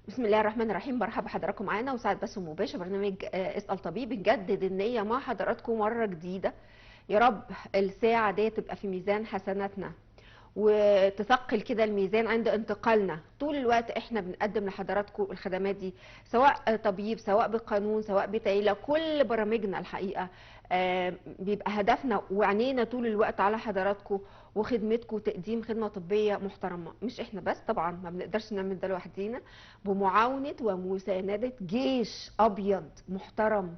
بسم الله الرحمن الرحيم. برحب بحضراتكم معانا وساعد بث مباشر برنامج اسأل طبيب. بنجدد النية مع حضراتكم مرة جديدة. يا رب الساعة دي تبقى في ميزان حسناتنا وتثقل كده الميزان عند انتقالنا. طول الوقت احنا بنقدم لحضراتكم الخدمات دي، سواء طبيب سواء بقانون سواء بتعيلة. كل برامجنا الحقيقة بيبقى هدفنا وعينينا طول الوقت على حضراتكم وخدمتكم وتقديم خدمة طبية محترمة. مش احنا بس، طبعا ما بنقدرش نعمل ده لوحدينا، بمعاونة ومساندة جيش أبيض محترم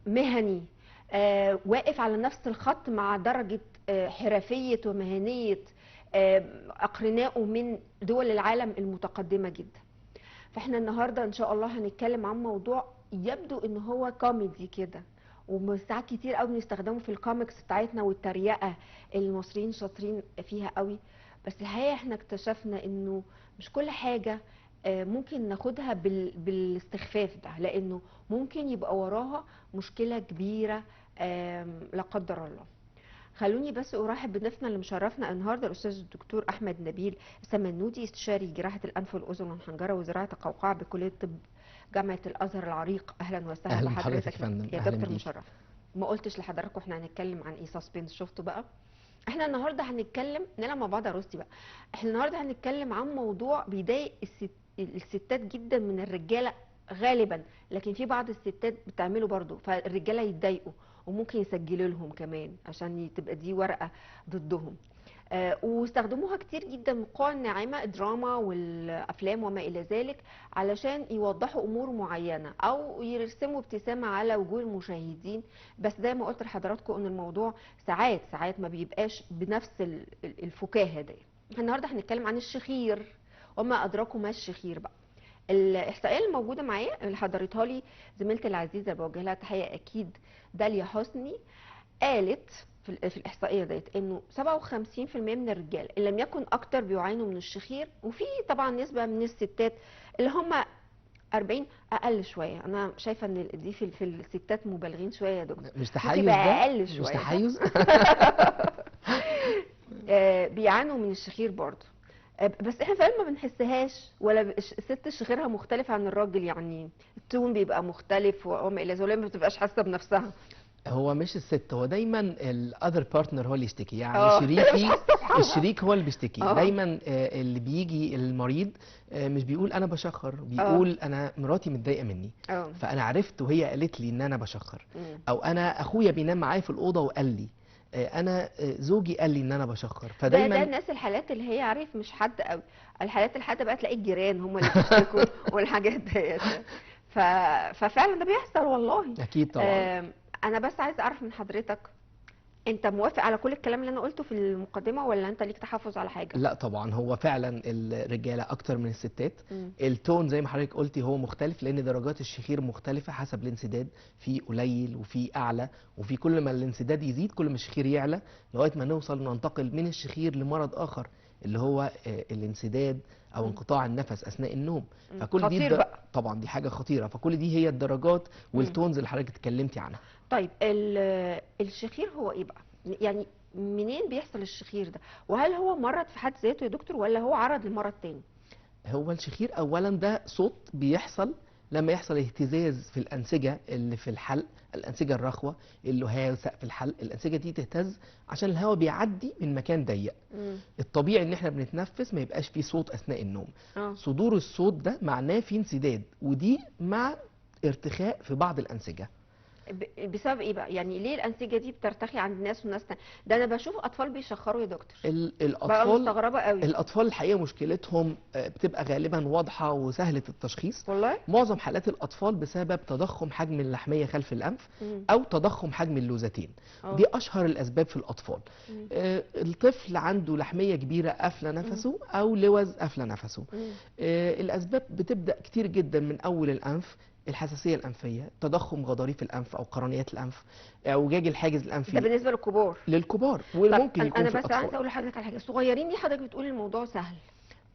مهني واقف على نفس الخط مع درجة حرفية ومهنية أقرنائه من دول العالم المتقدمة جدا. فاحنا النهاردة إن شاء الله هنتكلم عن موضوع يبدو إن هو كوميدي كده، وساعات كتير قوي بنستخدمه في الكوميكس بتاعتنا والتريقة. المصريين شاطرين فيها قوي، بس الحقيقة احنا اكتشفنا إنه مش كل حاجة ممكن ناخدها بالاستخفاف ده، لأنه ممكن يبقى وراها مشكلة كبيرة لا قدر الله. خلوني بس ارحب بضيفنا اللي مشرفنا النهارده، الاستاذ الدكتور احمد نبيل سمنودي، استشاري جراحه الانف والاذن والحنجره وزراعه القوقعه بكليه الطب جامعه الازهر العريق. اهلا وسهلا اهلا بحضرتك يا بحضرتك فندم، يا اهلا دكتور بيك. مشرف. ما قلتش لحضراتكم احنا هنتكلم عن ايه؟ سسبنس، شفتوا بقى؟ احنا النهارده هنتكلم، نلعب مع بعض يا روستي بقى. احنا النهارده هنتكلم عن موضوع بيضايق الستات جدا من الرجاله غالبا، لكن في بعض الستات بتعمله برضو فالرجاله يتضايقوا وممكن يسجلوا لهم كمان عشان تبقى دي ورقه ضدهم. واستخدموها كتير جدا القوى الناعمه، الدراما والافلام وما الى ذلك، علشان يوضحوا امور معينه او يرسموا ابتسامه على وجوه المشاهدين. بس زي ما قلت لحضراتكم ان الموضوع ساعات ما بيبقاش بنفس الفكاهه دي. النهارده هنتكلم عن الشخير وما ادراكم ما الشخير بقى. الاحصائيه الموجوده معايا اللي حضرتها لي زميلتي العزيزه بوجه لها تحيه اكيد، داليا حسني، قالت في الاحصائيه ديت انه 57% من الرجال ان لم يكن اكتر بيعانوا من الشخير، وفي طبعا نسبه من الستات اللي هم 40 اقل شويه. انا شايفه ان دي في الستات مبالغين شويه يا دكتور، مش ممكن يبقى تحيز ده؟ اقل مش شويه صح؟ تحيز. بيعانوا من الشخير برضه. بس احنا فعلا ما بنحسهاش، ولا الست شخيرها مختلف عن الراجل، يعني التون بيبقى مختلف وما الى ذلك، ولا ما بتبقاش حاسه بنفسها. هو مش الست، هو دايما الاذر بارتنر هو اللي يشتكي، يعني اه مش شريكي حاسه بحالها. الشريك هو اللي بيشتكي اه دايما. اللي بيجي المريض مش بيقول انا بشخر، اه بيقول انا مراتي متضايقه مني، اه فانا عرفت وهي قالت لي ان انا بشخر، مم. او انا اخويا بينام معايا في الاوضه وقال لي، انا زوجي قال لي ان انا بشخر، ده فدايما. الناس الحالات اللي هي عارف مش حد قوي، الحالات الحاده بقى تلاقي الجيران هم اللي بيشتكوا والحاجات ديت. ف... ففعلا ده بيحصل والله. اكيد طبعا. انا بس عايزه اعرف من حضرتك، انت موافق على كل الكلام اللي انا قلته في المقدمه ولا انت ليك تحفظ على حاجه؟ لا طبعا، هو فعلا الرجاله اكتر من الستات. مم. التون زي ما حضرتك قلتي هو مختلف، لان درجات الشخير مختلفه حسب الانسداد، في قليل وفي اعلى، وفي كل ما الانسداد يزيد كل ما الشخير يعلى، لغايه ما نوصل ننتقل من الشخير لمرض اخر اللي هو الانسداد او مم. انقطاع النفس اثناء النوم. مم. فكل دي خطير بقى. طبعا دي حاجه خطيره، فكل دي هي الدرجات مم. والتونز اللي حضرتك اتكلمتي عنها. طيب الشخير هو ايه بقى؟ يعني منين بيحصل الشخير ده؟ وهل هو مرض في حد ذاته يا دكتور ولا هو عرض لمرض تاني؟ هو الشخير اولا ده صوت بيحصل لما يحصل اهتزاز في الانسجه اللي في الحلق، الانسجه الرخوه، اللهاه وسقف الحلق، الانسجه دي تهتز عشان الهواء بيعدي من مكان ضيق. مم. الطبيعي ان احنا بنتنفس ما يبقاش فيه صوت اثناء النوم. اه صدور الصوت ده معناه في انسداد، ودي مع ارتخاء في بعض الانسجه. بسبب ايه بقى؟ يعني ليه الانسجه دي بترتخي عند ناس وناس تانية؟ ده انا بشوف اطفال بيشخروا يا دكتور، بقى الاطفال مستغربه قوي. الاطفال الحقيقه مشكلتهم بتبقى غالبا واضحه وسهله التشخيص. والله. معظم حالات الاطفال بسبب تضخم حجم اللحميه خلف الانف مم. او تضخم حجم اللوزتين، اه دي اشهر الاسباب في الاطفال. مم. الطفل عنده لحميه كبيره قافله مم. نفسه او لوز قافله نفسه. مم. الاسباب بتبدا كتير جدا من اول الانف، الحساسيه الانفيه، تضخم غضاريف الانف او قرنيات الانف، اعوجاج الحاجز ده الانفي بالنسبه للكبار. للكبار، طب وممكن انا يكون أنا في بس الاطفال. عايزه اقول لحضرتك على حاجه. الصغيرين دي حضرتك بتقول الموضوع سهل،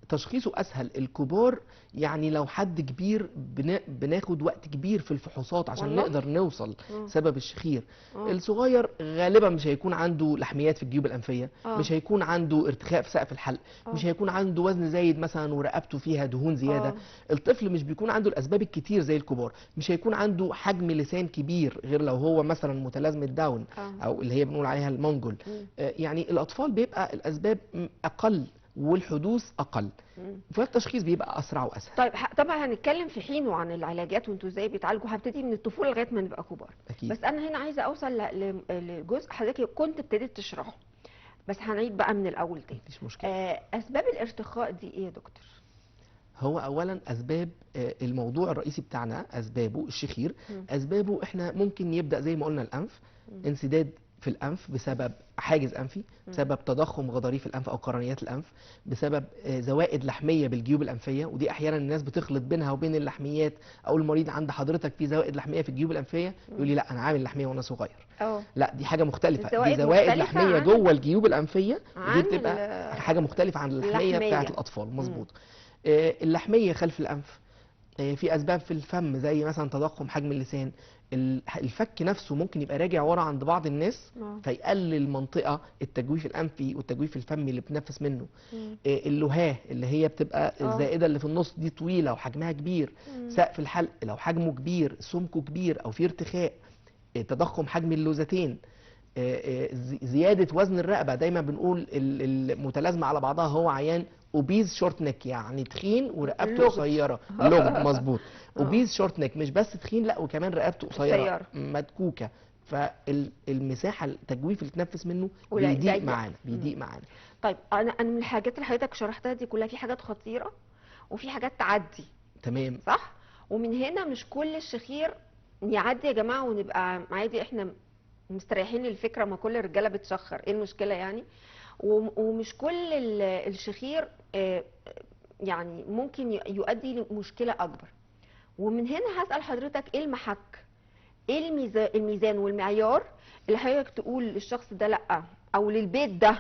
تشخيصه اسهل. الكبار يعني لو حد كبير بناخد وقت كبير في الفحوصات عشان والله؟ نقدر نوصل سبب الشخير. اه الصغير غالبا مش هيكون عنده لحميات في الجيوب الانفيه، اه مش هيكون عنده ارتخاء في سقف الحلق، مش هيكون عنده وزن زايد مثلا ورقبته فيها دهون زياده. اه الطفل مش بيكون عنده الاسباب الكتير زي الكبار، مش هيكون عنده حجم لسان كبير غير لو هو مثلا متلازمه داون او اللي هي بنقول عليها المونجول. مم. يعني الاطفال بيبقى الاسباب اقل والحدوث اقل، فالتشخيص بيبقى اسرع واسهل. طيب طبعا هنتكلم في حينه عن العلاجات وانتوا ازاي بتعالجوا، هبتدي من الطفوله لغايه ما نبقى كبار. اكيد. بس انا هنا عايزه اوصل لجزء حضرتك كنت ابتديت تشرحه، بس هنعيد بقى من الاول تاني. مفيش مشكله. اسباب الارتخاء دي ايه يا دكتور؟ هو اولا اسباب الموضوع الرئيسي بتاعنا اسبابه الشخير. اسبابه احنا ممكن يبدا زي ما قلنا الانف، انسداد في الانف بسبب حاجز انفي، بسبب تضخم غضاريف الانف او قرنيات الانف، بسبب زوائد لحميه بالجيوب الانفيه، ودي احيانا الناس بتخلط بينها وبين اللحميات، او المريض عند حضرتك في زوائد لحميه في الجيوب الانفيه يقول لي لا انا عامل لحميه وانا صغير. لا دي حاجه مختلفه، دي زوائد لحميه جوه الجيوب الانفيه، دي بتبقى حاجه مختلفه عن اللحميه بتاعه الاطفال. مظبوط. اللحميه خلف الانف، في اسباب في الفم زي مثلا تضخم حجم اللسان، الفك نفسه ممكن يبقى راجع ورا عند بعض الناس فيقلل منطقه التجويف الانفي والتجويف الفمي اللي بنتنفس منه. اللهاه اللي هي بتبقى الزائده اللي في النص دي طويله وحجمها كبير. سقف الحلق لو حجمه كبير سمكه كبير او في ارتخاء. تضخم حجم اللوزتين. زياده وزن الرقبه، دايما بنقول المتلازمه على بعضها هو عيان اوبيز شورت نيك، يعني تخين ورقبته قصيره. لغد مظبوط. اوبيز شورت نيك مش بس تخين، لا وكمان رقبته قصيره مدكوكه، فالمساحه التجويف اللي تنفس منه بيضيق معانا. طيب انا من الحاجات اللي حضرتك شرحتها دي كلها في حاجات خطيره وفي حاجات تعدي. تمام صح؟ ومن هنا مش كل الشخير يعدي يا جماعه ونبقى عادي احنا مستريحين للفكره، ما كل الرجاله بتشخر، ايه المشكله يعني؟ ومش كل الشخير يعني ممكن يؤدي لمشكله اكبر. ومن هنا هسال حضرتك ايه المحك، ايه الميزان والمعيار اللي حضرتك تقول للشخص ده لا، او للبيت ده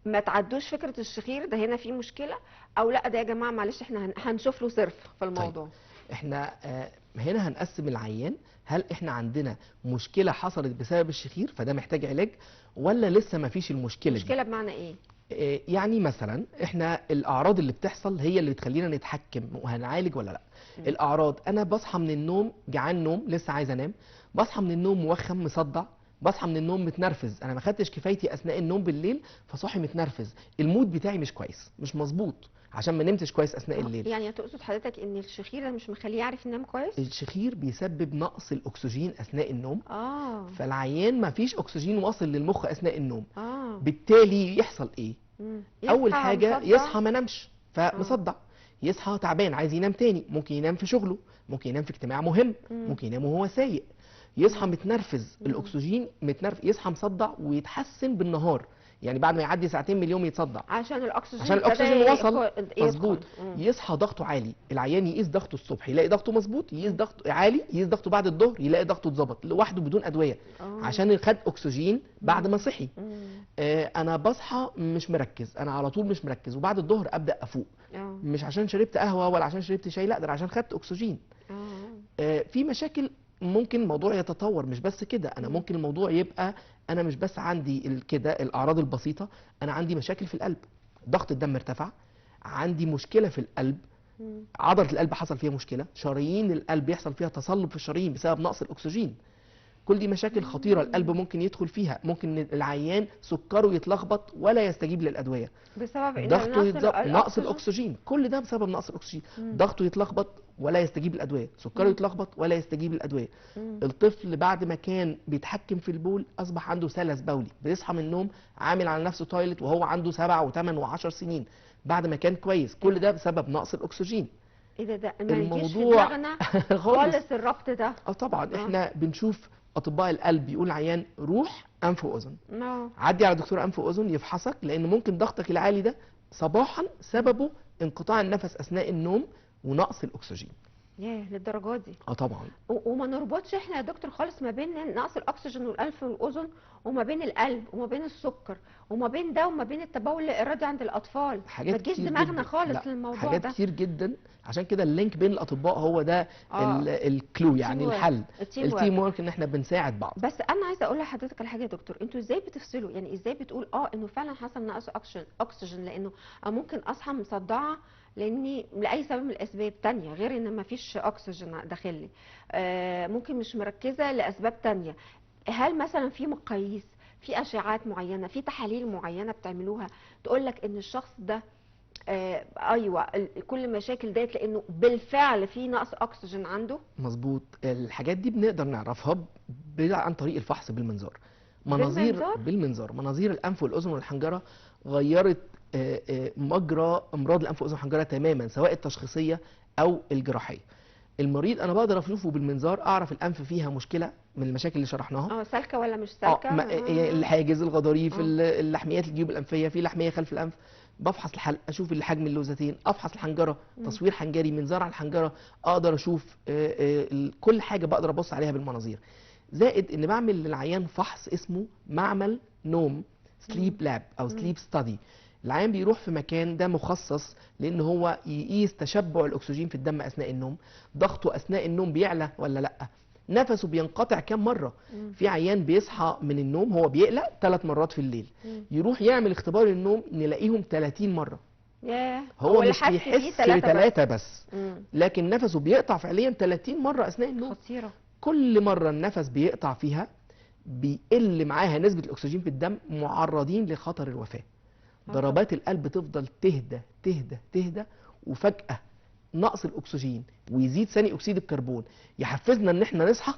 ما تعدوش فكره الشخير ده هنا في مشكله، او لا ده يا جماعه معلش احنا هنشوف له صرف في الموضوع. طيب. احنا هنا هنقسم العيان، هل احنا عندنا مشكله حصلت بسبب الشخير فده محتاج علاج، ولا لسه ما فيش المشكله دي؟ مشكله بمعنى ايه؟ يعني مثلا احنا الاعراض اللي بتحصل هي اللي بتخلينا نتحكم وهنعالج ولا لا. الاعراض انا بصحى من النوم جعان نوم لسه عايز انام، بصحى من النوم موخم مصدع، بصحى من النوم متنرفز، انا ما خدتش كفايتي اثناء النوم بالليل فصاحي متنرفز، المود بتاعي مش كويس مش مظبوط عشان ما نمتش كويس اثناء الليل. يعني تقصد حضرتك ان الشخير ده مش مخليه يعرف ينام كويس؟ الشخير بيسبب نقص الاكسجين اثناء النوم. فالعيان ما فيش اكسجين واصل للمخ اثناء النوم. بالتالي يحصل ايه؟ اول حاجه يصحى ما نامش فمصدع، يصحى تعبان عايز ينام تاني، ممكن ينام في شغله، ممكن ينام في اجتماع مهم، ممكن ينام وهو سايق. يصحى متنرفز، الاكسجين متنرفز، يصحى مصدع ويتحسن بالنهار، يعني بعد ما يعدي ساعتين من اليوم يتصدع عشان الاكسجين وصل مظبوط. يصحى ضغطه عالي، العيان يقيس ضغطه الصبح يلاقي ضغطه مظبوط، يقيس ضغطه عالي، يقيس ضغطه بعد الظهر يلاقي ضغطه اتظبط لوحده بدون ادويه عشان خد اكسجين بعد ما صحي. انا بصحى مش مركز، انا على طول مش مركز، وبعد الظهر ابدا افوق، مش عشان شربت قهوه ولا عشان شربت شاي، لا ده عشان خدت اكسجين. في مشاكل ممكن الموضوع يتطور، مش بس كده، انا ممكن الموضوع يبقى انا مش بس عندي كده الاعراض البسيطه، انا عندي مشاكل في القلب، ضغط الدم ارتفع، عندي مشكله في القلب، عضله القلب حصل فيها مشكله، شرايين القلب يحصل فيها تصلب في الشرايين بسبب نقص الاكسجين. كل دي مشاكل خطيره القلب ممكن يدخل فيها، ممكن العيان سكره يتلخبط ولا يستجيب للادويه بسبب ضغطه نقص الاكسجين، كل ده بسبب نقص الاكسجين. ضغطه يتلخبط ولا يستجيب للادويه، سكره يتلخبط ولا يستجيب للادويه. الطفل بعد ما كان بيتحكم في البول اصبح عنده سلس بولي، بيصحى من النوم عامل على نفسه تويلت وهو عنده 7 و8 و10 سنين بعد ما كان كويس، كل ده بسبب نقص الاكسجين. ايه ده ما يجيش في دماغنا خالص الربط ده. طبعا احنا بنشوف اطباء القلب يقول عيان روح انف واذن، عدي على دكتور انف واذن يفحصك، لان ممكن ضغطك العالي ده صباحا سببه انقطاع النفس اثناء النوم ونقص الاكسجين. ياه للدرجه دي. طبعا. وما نربطش احنا يا دكتور خالص ما بين نقص الاكسجين والانف والاذن وما بين القلب وما بين السكر وما بين ده وما بين التبول الارادي عند الاطفال. ما حاجات تجيش كتير دماغنا جدا، خالص لا للموضوع حاجات ده. كتير جدا. عشان كده اللينك بين الاطباء هو ده الكلو، يعني التيم الحل، التيم التيم ورك. ورك، ان احنا بنساعد بعض. بس انا عايزه اقول لحضرتك على حاجه يا دكتور، انتوا ازاي بتفصلوا؟ يعني ازاي بتقول انه فعلا حصل نقص اكسجين لانه ممكن اصحى مصدعه لاني لاي سبب من الاسباب تانية غير ان ما فيش اكسجين داخل لي، ممكن مش مركزه لاسباب تانية. هل مثلا في مقاييس، في اشعاعات معينه، في تحاليل معينه بتعملوها تقول لك ان الشخص ده ايوه كل المشاكل ديت لانه بالفعل في نقص اكسجين عنده؟ مظبوط. الحاجات دي بنقدر نعرفها عن طريق الفحص بالمنظار. بالمنظار؟ بالمنظار مناظير الانف والاذن والحنجره غيرت مجرى امراض الانف والاذن والحنجره تماما، سواء التشخيصيه او الجراحيه. المريض انا بقدر اشوفه بالمنظار، اعرف الانف فيها مشكله من المشاكل اللي شرحناها، سالكه ولا مش سالكه. الحاجز، الغضاريف، اللحميات، الجيوب الانفيه، في لحميه خلف الانف. بفحص الحلق، اشوف حجم اللوزتين، افحص الحنجره، تصوير حنجري، منظار على الحنجره، اقدر اشوف كل حاجه بقدر ابص عليها بالمناظير. زائد ان بعمل للعيان فحص اسمه معمل نوم، سليب لاب او سليب ستادي. العيان بيروح في مكان ده مخصص لان هو يقيس تشبع الاكسجين في الدم اثناء النوم، ضغطه اثناء النوم بيعلى ولا لا، نفسه بينقطع كام مره. في عيان بيصحى من النوم هو بيقلق 3 مرات في الليل، يروح يعمل اختبار النوم نلاقيهم 30 مره. ياه، هو مش بيحس ب3 بس، لكن نفسه بيقطع فعليا 30 مره اثناء النوم. خطيره. كل مره النفس بيقطع فيها بيقل معاها نسبه الاكسجين في الدم، معرضين لخطر الوفاه. ضربات القلب تفضل تهدى تهدى تهدى، وفجاه نقص الاكسجين ويزيد ثاني اكسيد الكربون يحفزنا ان احنا نصحى،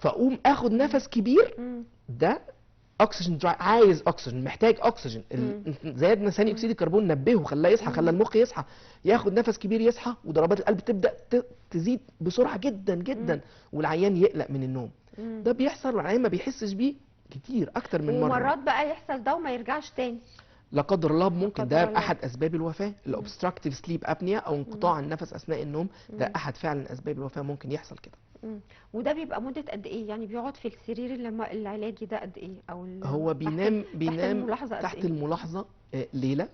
فاقوم اخد نفس كبير. ده اكسجين عايز اكسجين، محتاج اكسجين. زادنا ثاني اكسيد الكربون نبهه، خلاه يصحى، خلى المخ يصحى، ياخد نفس كبير يصحى، وضربات القلب تبدا تزيد بسرعه جدا جدا، والعيان يقلق من النوم. ده بيحصل والعيان ما بيحسش بيه كتير، اكتر من مره. ومرات بقى يحصل ده وما يرجعش تاني لا قدر الله. ممكن ده احد اسباب الوفاه، الاوبستراكتيف سليب ابنيا او انقطاع النفس اثناء النوم. ده احد فعلا اسباب الوفاه، ممكن يحصل كده. وده بيبقى مده قد ايه؟ يعني بيقعد في السرير العلاجي ده قد ايه؟ او هو بينام تحت الملاحظه تحت الملاحظه ليله.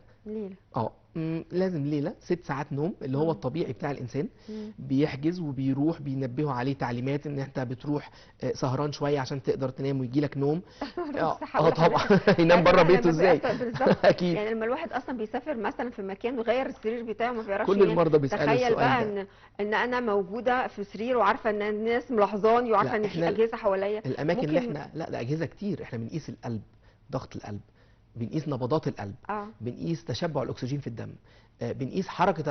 لازم ليله 6 ساعات نوم اللي هو الطبيعي بتاع الانسان. بيحجز وبيروح، بينبهوا عليه تعليمات ان انت بتروح سهران شويه عشان تقدر تنام ويجي لك نوم. طبعا ينام بره بيته ازاي؟ اكيد. يعني لما الواحد اصلا بيسافر مثلا في مكان وغير السرير بتاعه ما بيعرفش كل المرضى بيسالوا السؤال تخيل بقى ده. ان انا موجوده في سرير وعارفه ان الناس ملاحظاني وعارفه ان في اجهزه حواليا. الاماكن اللي احنا ده اجهزه كتير. احنا بنقيس القلب، ضغط القلب، بنقيس نبضات القلب، بنقيس تشبع الاكسجين في الدم، بنقيس حركه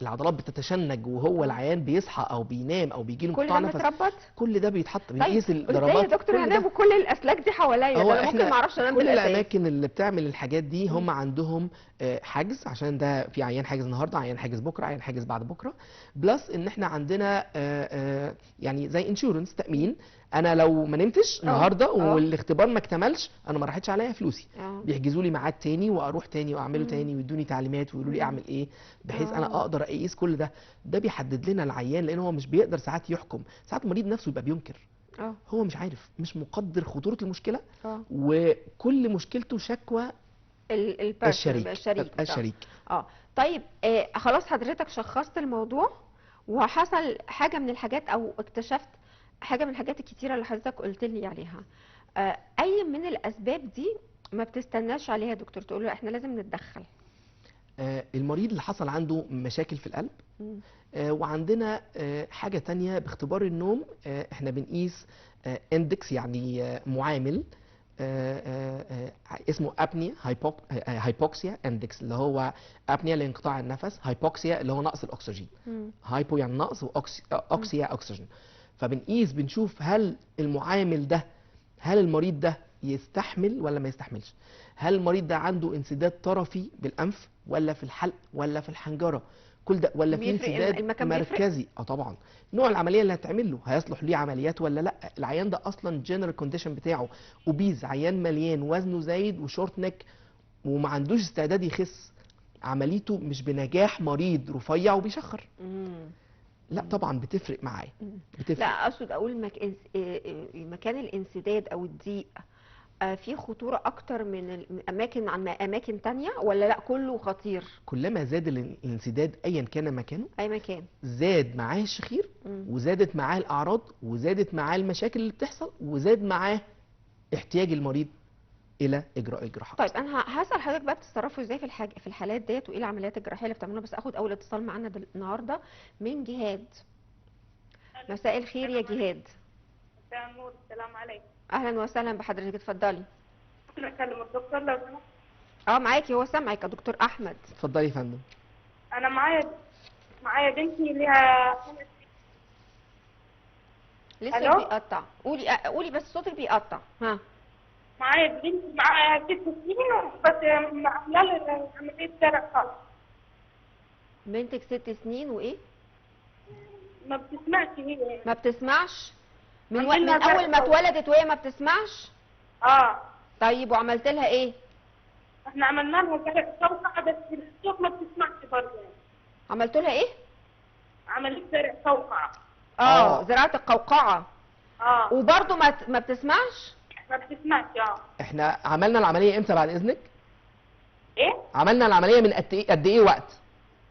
العضلات بتتشنج وهو العيان بيصحى او بينام او بيجي له انقطاع نفس. كل ده بيتحط، بنقيس الضربات. ازاي يا دكتور هنام وكل الاسلاك دي حواليا؟ ده ممكن ما اعرفش انام. كل الاماكن اللي بتعمل الحاجات دي هم عندهم حجز، عشان ده في عيان حاجز النهارده، عيان حاجز بكره، عيان حاجز بعد بكره. بلس ان احنا عندنا يعني زي انشورنس، تامين. انا لو ما نمتش النهارده والاختبار ما اكتملش، انا ما راحتش عليا فلوسي. بيحجزوا لي ميعاد تاني واروح تاني واعمله تاني، ويدوني تعليمات ويقولوا لي اعمل ايه، بحيث انا اقدر اقيس كل ده. ده بيحدد لنا العيان، لان هو مش بيقدر ساعات يحكم. ساعات المريض نفسه يبقى بينكر، هو مش عارف، مش مقدر خطوره المشكله، وكل مشكلته شكوى الشريك. طيب خلاص حضرتك شخصت الموضوع وحصل حاجه من الحاجات او اكتشفت حاجه من الحاجات الكتيره اللي حضرتك قلت لي عليها، اي من الاسباب دي ما بتستناش عليها يا دكتور تقول له احنا لازم نتدخل؟ المريض اللي حصل عنده مشاكل في القلب، وعندنا حاجه تانية باختبار النوم. احنا بنقيس اندكس، يعني معامل اسمه ابنيا هايبوكسيا اندكس، اللي هو ابنيا لانقطاع النفس، هايبوكسيا اللي هو نقص الاكسجين. هايبو يعني نقص، واوكسيا اكسجين. فبنقيس، بنشوف هل المعامل ده، هل المريض ده يستحمل ولا ما يستحملش، هل المريض ده عنده انسداد طرفي بالانف ولا في الحلق ولا في الحنجره، كل ده، ولا في انسداد مركزي. طبعا نوع العمليه اللي هتعمل له هيصلح ليه عمليات ولا لا. العيان ده اصلا جنرال كونديشن بتاعه اوبيز، عيان مليان، وزنه زايد وشورت نيك وما عندوش استعداد يخس، عمليته مش بنجاح مريض رفيع وبيشخر. لا طبعا بتفرق معايا، لا بتفرق. اقصد اقول مكان الانسداد او الضيق فيه خطورة اكتر من الاماكن عن اماكن تانية، ولا لا كله خطير؟ كلما زاد الانسداد ايا كان مكانه اي مكان. زاد معاه الشخير، مم. وزادت معاه الاعراض، وزادت معاه المشاكل اللي بتحصل، وزاد معاه احتياج المريض الى اجراء الجراحات. طيب انا هسأل حضرتك بقى بتتصرفوا ازاي في الحالات ديت، وايه العمليات الجراحية اللي بتعملوها؟ بس اخد اول اتصال معانا النهارده من جهاد. مساء الخير يا جهاد. مساء النور، السلام عليكم. اهلا وسهلا بحضرتك، اتفضلي. ممكن اكلم الدكتور لو سمحت؟ معاكي، هو سامعك يا دكتور احمد. اتفضلي يا فندم. انا معايا بنتي ليها 5 سنين. لسه ألو؟ بيقطع. قولي بس صوتك بيقطع. ها. معايا بنتي معاها 6 سنين بس عامله لها عمليه زرع خالص. بنتك 6 سنين وايه؟ ما بتسمعش هي. ما بتسمعش؟ من عملنا من زرع اول ما صوت. اتولدت وهي ما بتسمعش؟ اه طيب وعملت لها ايه؟ احنا عملنا لها زرع صوقعه بس الصوت ما بتسمعش برضه يعني. عملت لها ايه؟ عمليه زرع صوقعه. زراعة القوقعة. وبرضه ما بتسمعش؟ ما بتسمعش. احنا عملنا العمليه امتى بعد اذنك؟ ايه؟ عملنا العمليه من قد ايه وقت؟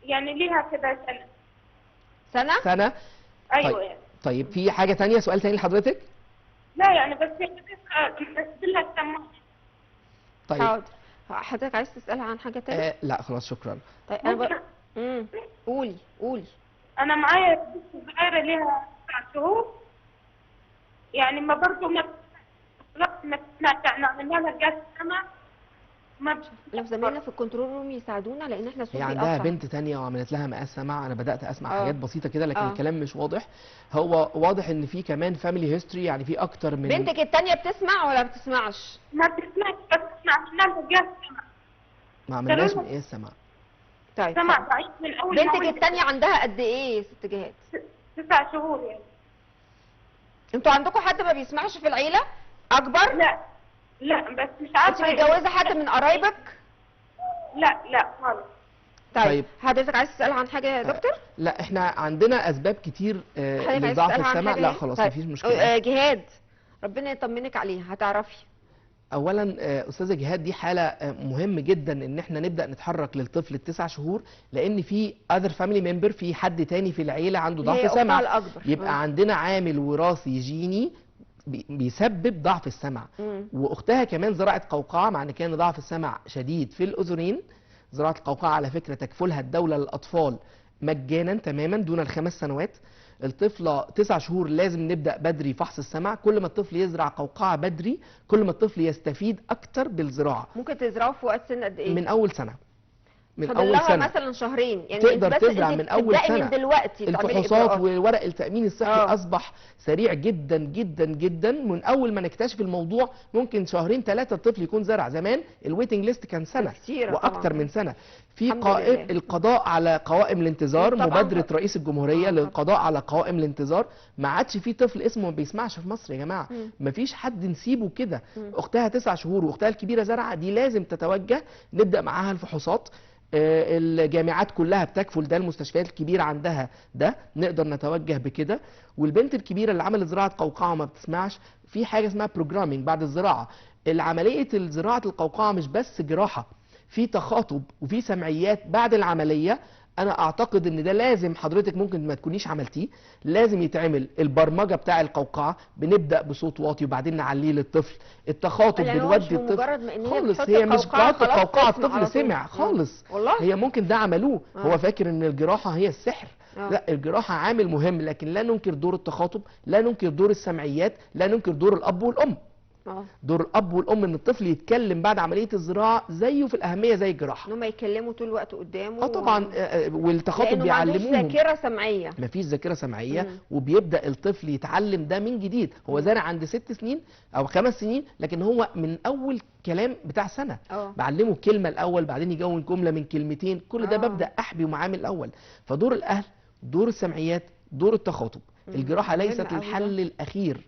يعني ليها كده سنة؟ سنه. ايوه يعني. طيب في حاجه تانية، سؤال تاني لحضرتك؟ لا يعني بس هي بتنزل لها السماعه. طيب حاضر. حضرتك عايز تسألها عن حاجة تانية؟ لا خلاص شكرا. طيب انا قولي. انا معايا بنت صغيره ليها 9 شهور، يعني ما برضه ما بتسمعش. احنا عملنا لها جهاز سمع ما لو زمايلنا في الكنترول روم يساعدونا لان احنا صوت هي بيقطع. عندها بنت تانية وعملت لها مقاس سمع، انا بدات اسمع حاجات بسيطه كده لكن آه. الكلام مش واضح. هو واضح ان في كمان فاميلي هيستوري، يعني في اكتر من بنتك التانية بتسمع ولا بتسمعش؟ ما بتسمعش بس احنا عملنا لها جهاز سمع. ما عملناش من ايه السمع. طيب سمع ضعيف من اول ما بنتك ولدت. التانية عندها قد ايه يا ست جهاد؟ 9 شهور يعني. انتوا عندكم حد ما بيسمعش في العيلة اكبر؟ لا بس مش انت عارفه. متجوزة حد من قرايبك؟ لا خالص. طيب حضرتك عايز تسألها عن حاجة يا دكتور؟ لا احنا عندنا اسباب كتير حضرتك عايز لضعف تسألها عن السمع. حاجة لا ايه؟ خلاص طيب. مفيش مشكله. جهاد ربنا يطمنك عليها هتعرفي. اولا استاذه جهاد، دي حاله مهم جدا ان احنا نبدا نتحرك للطفل ال9 شهور، لان في اذر فاميلي ممبر، في حد تاني في العيله عنده هي ضعف أختها سمع، الأكبر. يبقى عندنا عامل وراثي جيني بيسبب ضعف السمع. واختها كمان زرعت قوقعه، مع ان كان ضعف السمع شديد في الاذنين. زراعه القوقعه على فكره تكفلها الدوله للاطفال مجانا تماما دون ال5 سنوات. الطفله 9 شهور لازم نبدا بدري فحص السمع. كل ما الطفل يزرع قوقعه بدري كل ما الطفل يستفيد اكتر بالزراعه. ممكن تزرعه في وقت سن قد ايه؟ من اول سنه. من فاضل اول لها سنه مثلا شهرين يعني. تقدر انت بس تزرع انت من اول بتبدأي سنه. من دلوقتي تعملي الفحوصات إجراءات. وورق التامين الصحي آه. اصبح سريع جدا جدا جدا. من اول ما نكتشف الموضوع ممكن 2-3 الطفل يكون زرع. زمان الويتنج ليست كان سنه كتيرة واكتر طبعاً. من سنه. في الحمد لله. القضاء على قوائم الانتظار، طبعاً. مبادره رئيس الجمهوريه آه. للقضاء على قوائم الانتظار. ما عادش في طفل اسمه ما بيسمعش في مصر يا جماعه. ما فيش حد نسيبه كده. اختها 9 شهور واختها الكبيره زرعه، دي لازم تتوجه نبدا معاها الفحوصات. الجامعات كلها بتكفل ده، المستشفيات الكبيره عندها ده، نقدر نتوجه بكده. والبنت الكبيره اللي عملت زراعه قوقعه ما بتسمعش، في حاجه اسمها بروجرامينج بعد الزراعه. العمليه زراعه القوقعه مش بس جراحه، في تخاطب وفي سمعيات بعد العمليه. انا اعتقد ان ده لازم حضرتك ممكن ما تكونيش عملتيه. لازم يتعمل البرمجه بتاع القوقعه، بنبدا بصوت واطي وبعدين نعليه للطفل. التخاطب يعني هو بنودي مش بمجرد ما إن هي خالص. بتحط هي مش القوقعة بتحط خلاص القوقعه تسمع على الطفل طول. سمع خالص. والله هي ممكن ده عملوه. هو فاكر ان الجراحه هي السحر. لا، الجراحه عامل مهم، لكن لا ننكر دور التخاطب، لا ننكر دور السمعيات، لا ننكر دور الاب والام. دور الاب والام ان الطفل يتكلم بعد عمليه الزراعه زيه في الاهميه زي الجراحه. ان هم يتكلموا طول الوقت قدامه. طبعا. والتخاطب بيعلموهم. لانه ما عندوش ذاكره سمعيه. مفيش ذاكره سمعيه. وبيبدا الطفل يتعلم ده من جديد. هو زارع عند 6 سنين او 5 سنين، لكن هو من اول كلام بتاع سنه. بعلمه كلمه الاول، بعدين يكون جمله من كلمتين. كل ده ببدا احبي معاه من الاول. فدور الاهل، دور السمعيات، دور التخاطب. الجراحه ليست الحل الاخير.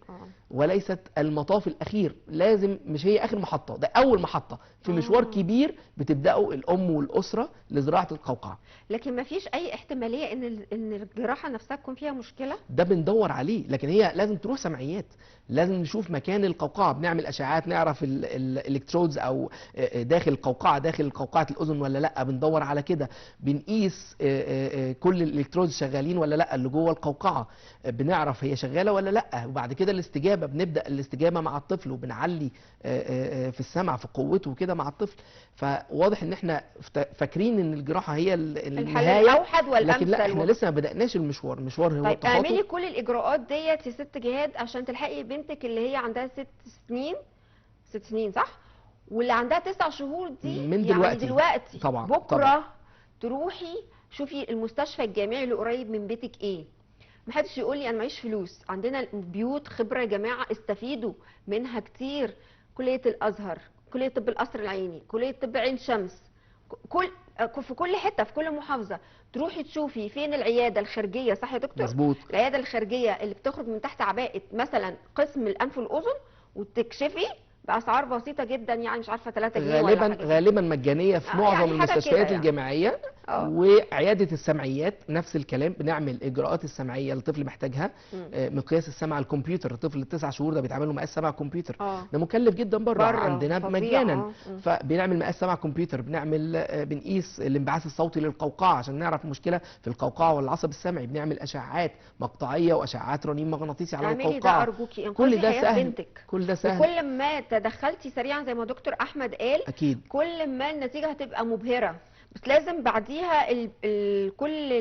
وليست المطاف الاخير. لازم مش هي اخر محطه، ده اول محطه في مشوار كبير بتبداه الام والاسره لزراعه القوقعه. لكن ما فيش اي احتماليه ان الجراحه نفسها تكون فيها مشكله؟ ده بندور عليه، لكن هي لازم تروح سمعيات، لازم نشوف مكان القوقعه، بنعمل اشعاعات نعرف الالكترودز او داخل القوقعه، داخل قوقعه الاذن ولا لا، بندور على كده، بنقيس كل الالكترودز شغالين ولا لا اللي جوه القوقعه، بنعرف هي شغاله ولا لا. وبعد كده الاستجابه، بنبدا الاستجابه مع الطفل وبنعلي في السمع في قوته وكده مع الطفل. فواضح ان احنا فاكرين ان الجراحه هي الحل النهايه، الاوحد لكن والامثل. لا، احنا لسه ما بدأناش المشوار. المشوار هو طيب اعملي التخاطب. كل الاجراءات ديت يا ست جهاد عشان تلحقي بنتك اللي هي عندها 6 سنين، 6 سنين صح، واللي عندها 9 شهور دي من يعني دلوقتي. طبعا بكره طبعا. تروحي شوفي المستشفى الجامعي اللي قريب من بيتك ايه. محدش يقول لي انا معيش فلوس، عندنا بيوت خبره يا جماعه، استفيدوا منها كتير. كليه الازهر، كليه طب القصر العيني، كليه طب عين شمس، في كل حته في كل محافظه تروحي تشوفي فين العياده الخارجيه، صح يا دكتور؟ مظبوط. العياده الخارجيه اللي بتخرج من تحت عباءه مثلا قسم الانف والاذن، وتكشفي باسعار بسيطه جدا، يعني مش عارفه 3 جنيه ولا حاجه. غالبا مجانيه في معظم يعني حاجة المستشفيات كده الجامعيه. وعياده السمعيات نفس الكلام، بنعمل اجراءات السمعيه اللي الطفل محتاجها. مقياس السمع الكمبيوتر، الطفل ال9 شهور ده بيتعمل له مقاس سمع كمبيوتر. ده مكلف جدا بره، عندنا مجانا. فبنعمل مقاس سمع كمبيوتر، بنقيس الانبعاث الصوتي للقوقعه عشان نعرف مشكله في القوقعه والعصب السمعي، بنعمل اشعاعات مقطعيه واشعاعات رنين مغناطيسي على القوقعه. اعملي ده ارجوكي، كل ده سهل، بنتك. كل ده سهل. وكل ما تدخلتي سريعا زي ما دكتور احمد قال اكيد كل ما النتيجه هتبقى مبهره، بس لازم بعديها كل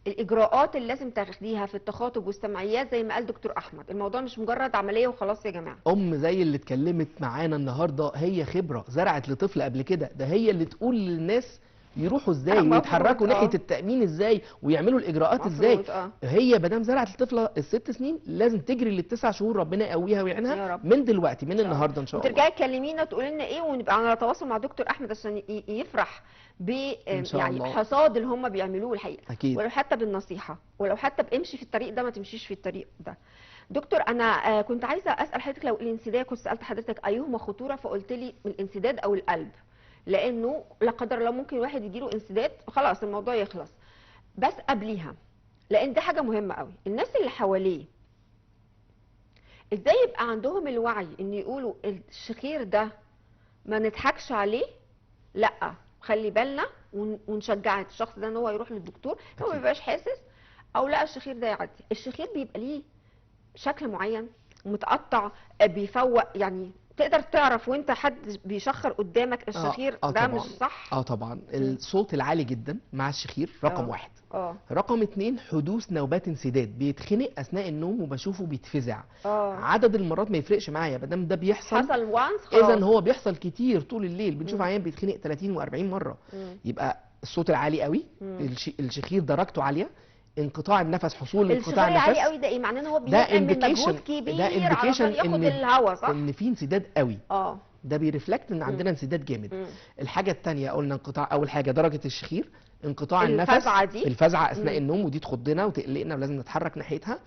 الاجراءات اللي لازم تاخديها في التخاطب والسمعيات زي ما قال دكتور احمد. الموضوع مش مجرد عمليه وخلاص يا جماعه. زي اللي اتكلمت معانا النهارده هي خبره، زرعت لطفل قبل كده، ده هي اللي تقول للناس يروحوا ازاي ويتحركوا ناحيه التامين ازاي ويعملوا الاجراءات ازاي. هي مادام زرعت الطفله ال6 سنين لازم تجري لل9 شهور، ربنا يقويها ويعينها من دلوقتي، من النهارده ان شاء الله. وترجعي تكلمينا تقولي لنا ايه، ونبقى على تواصل مع دكتور احمد عشان يفرح ب يعني حصاد اللي هم بيعملوه الحقيقه. أكيد. ولو حتى بالنصيحه، ولو حتى بامشي في الطريق ده ما تمشيش في الطريق ده. دكتور انا كنت عايزه اسال حضرتك لو الانسداد، كنت سالت حضرتك ايهما خطوره، فقلت لي الانسداد او القلب، لانه لا قدر الله ممكن واحد يجيله انسداد خلاص الموضوع يخلص. بس قبليها، لان دي حاجه مهمه قوي، الناس اللي حواليه ازاي يبقى عندهم الوعي ان يقولوا الشخير ده ما نضحكش عليه، لا خلي بالنا ونشجع الشخص ده ان هو يروح للدكتور لو ما بيبقاش حاسس، او لا الشخير ده يعدي. الشخير بيبقى ليه شكل معين متقطع بيفوق، يعني تقدر تعرف وانت حد بيشخر قدامك الشخير ده طبعًا. مش صح؟ طبعا. الصوت العالي جدا مع الشخير رقم 1. رقم 2 حدوث نوبات انسداد، بيتخنق اثناء النوم وبشوفه بيتفزع. عدد المرات ما يفرقش معايا، ما دام ده حصل وانس اذا هو بيحصل كتير طول الليل. بنشوف عيان بيتخنق 30 و40 مره. يبقى الصوت العالي قوي، الشخير درجته عاليه، انقطاع النفس، حصول انقطاع النفس. العالي قوي ده ايه معناه؟ ان هو بيعمل مجهود كبير علشان ياخد الهواء، صح؟ ان في انسداد قوي. ده بيرفلكت ان عندنا انسداد جامد. الحاجه الثانيه قلنا انقطاع، اول حاجه درجه الشخير، انقطاع النفس، الفزعه اثناء النوم، ودي تخضنا وتقلقنا ولازم نتحرك ناحيتها.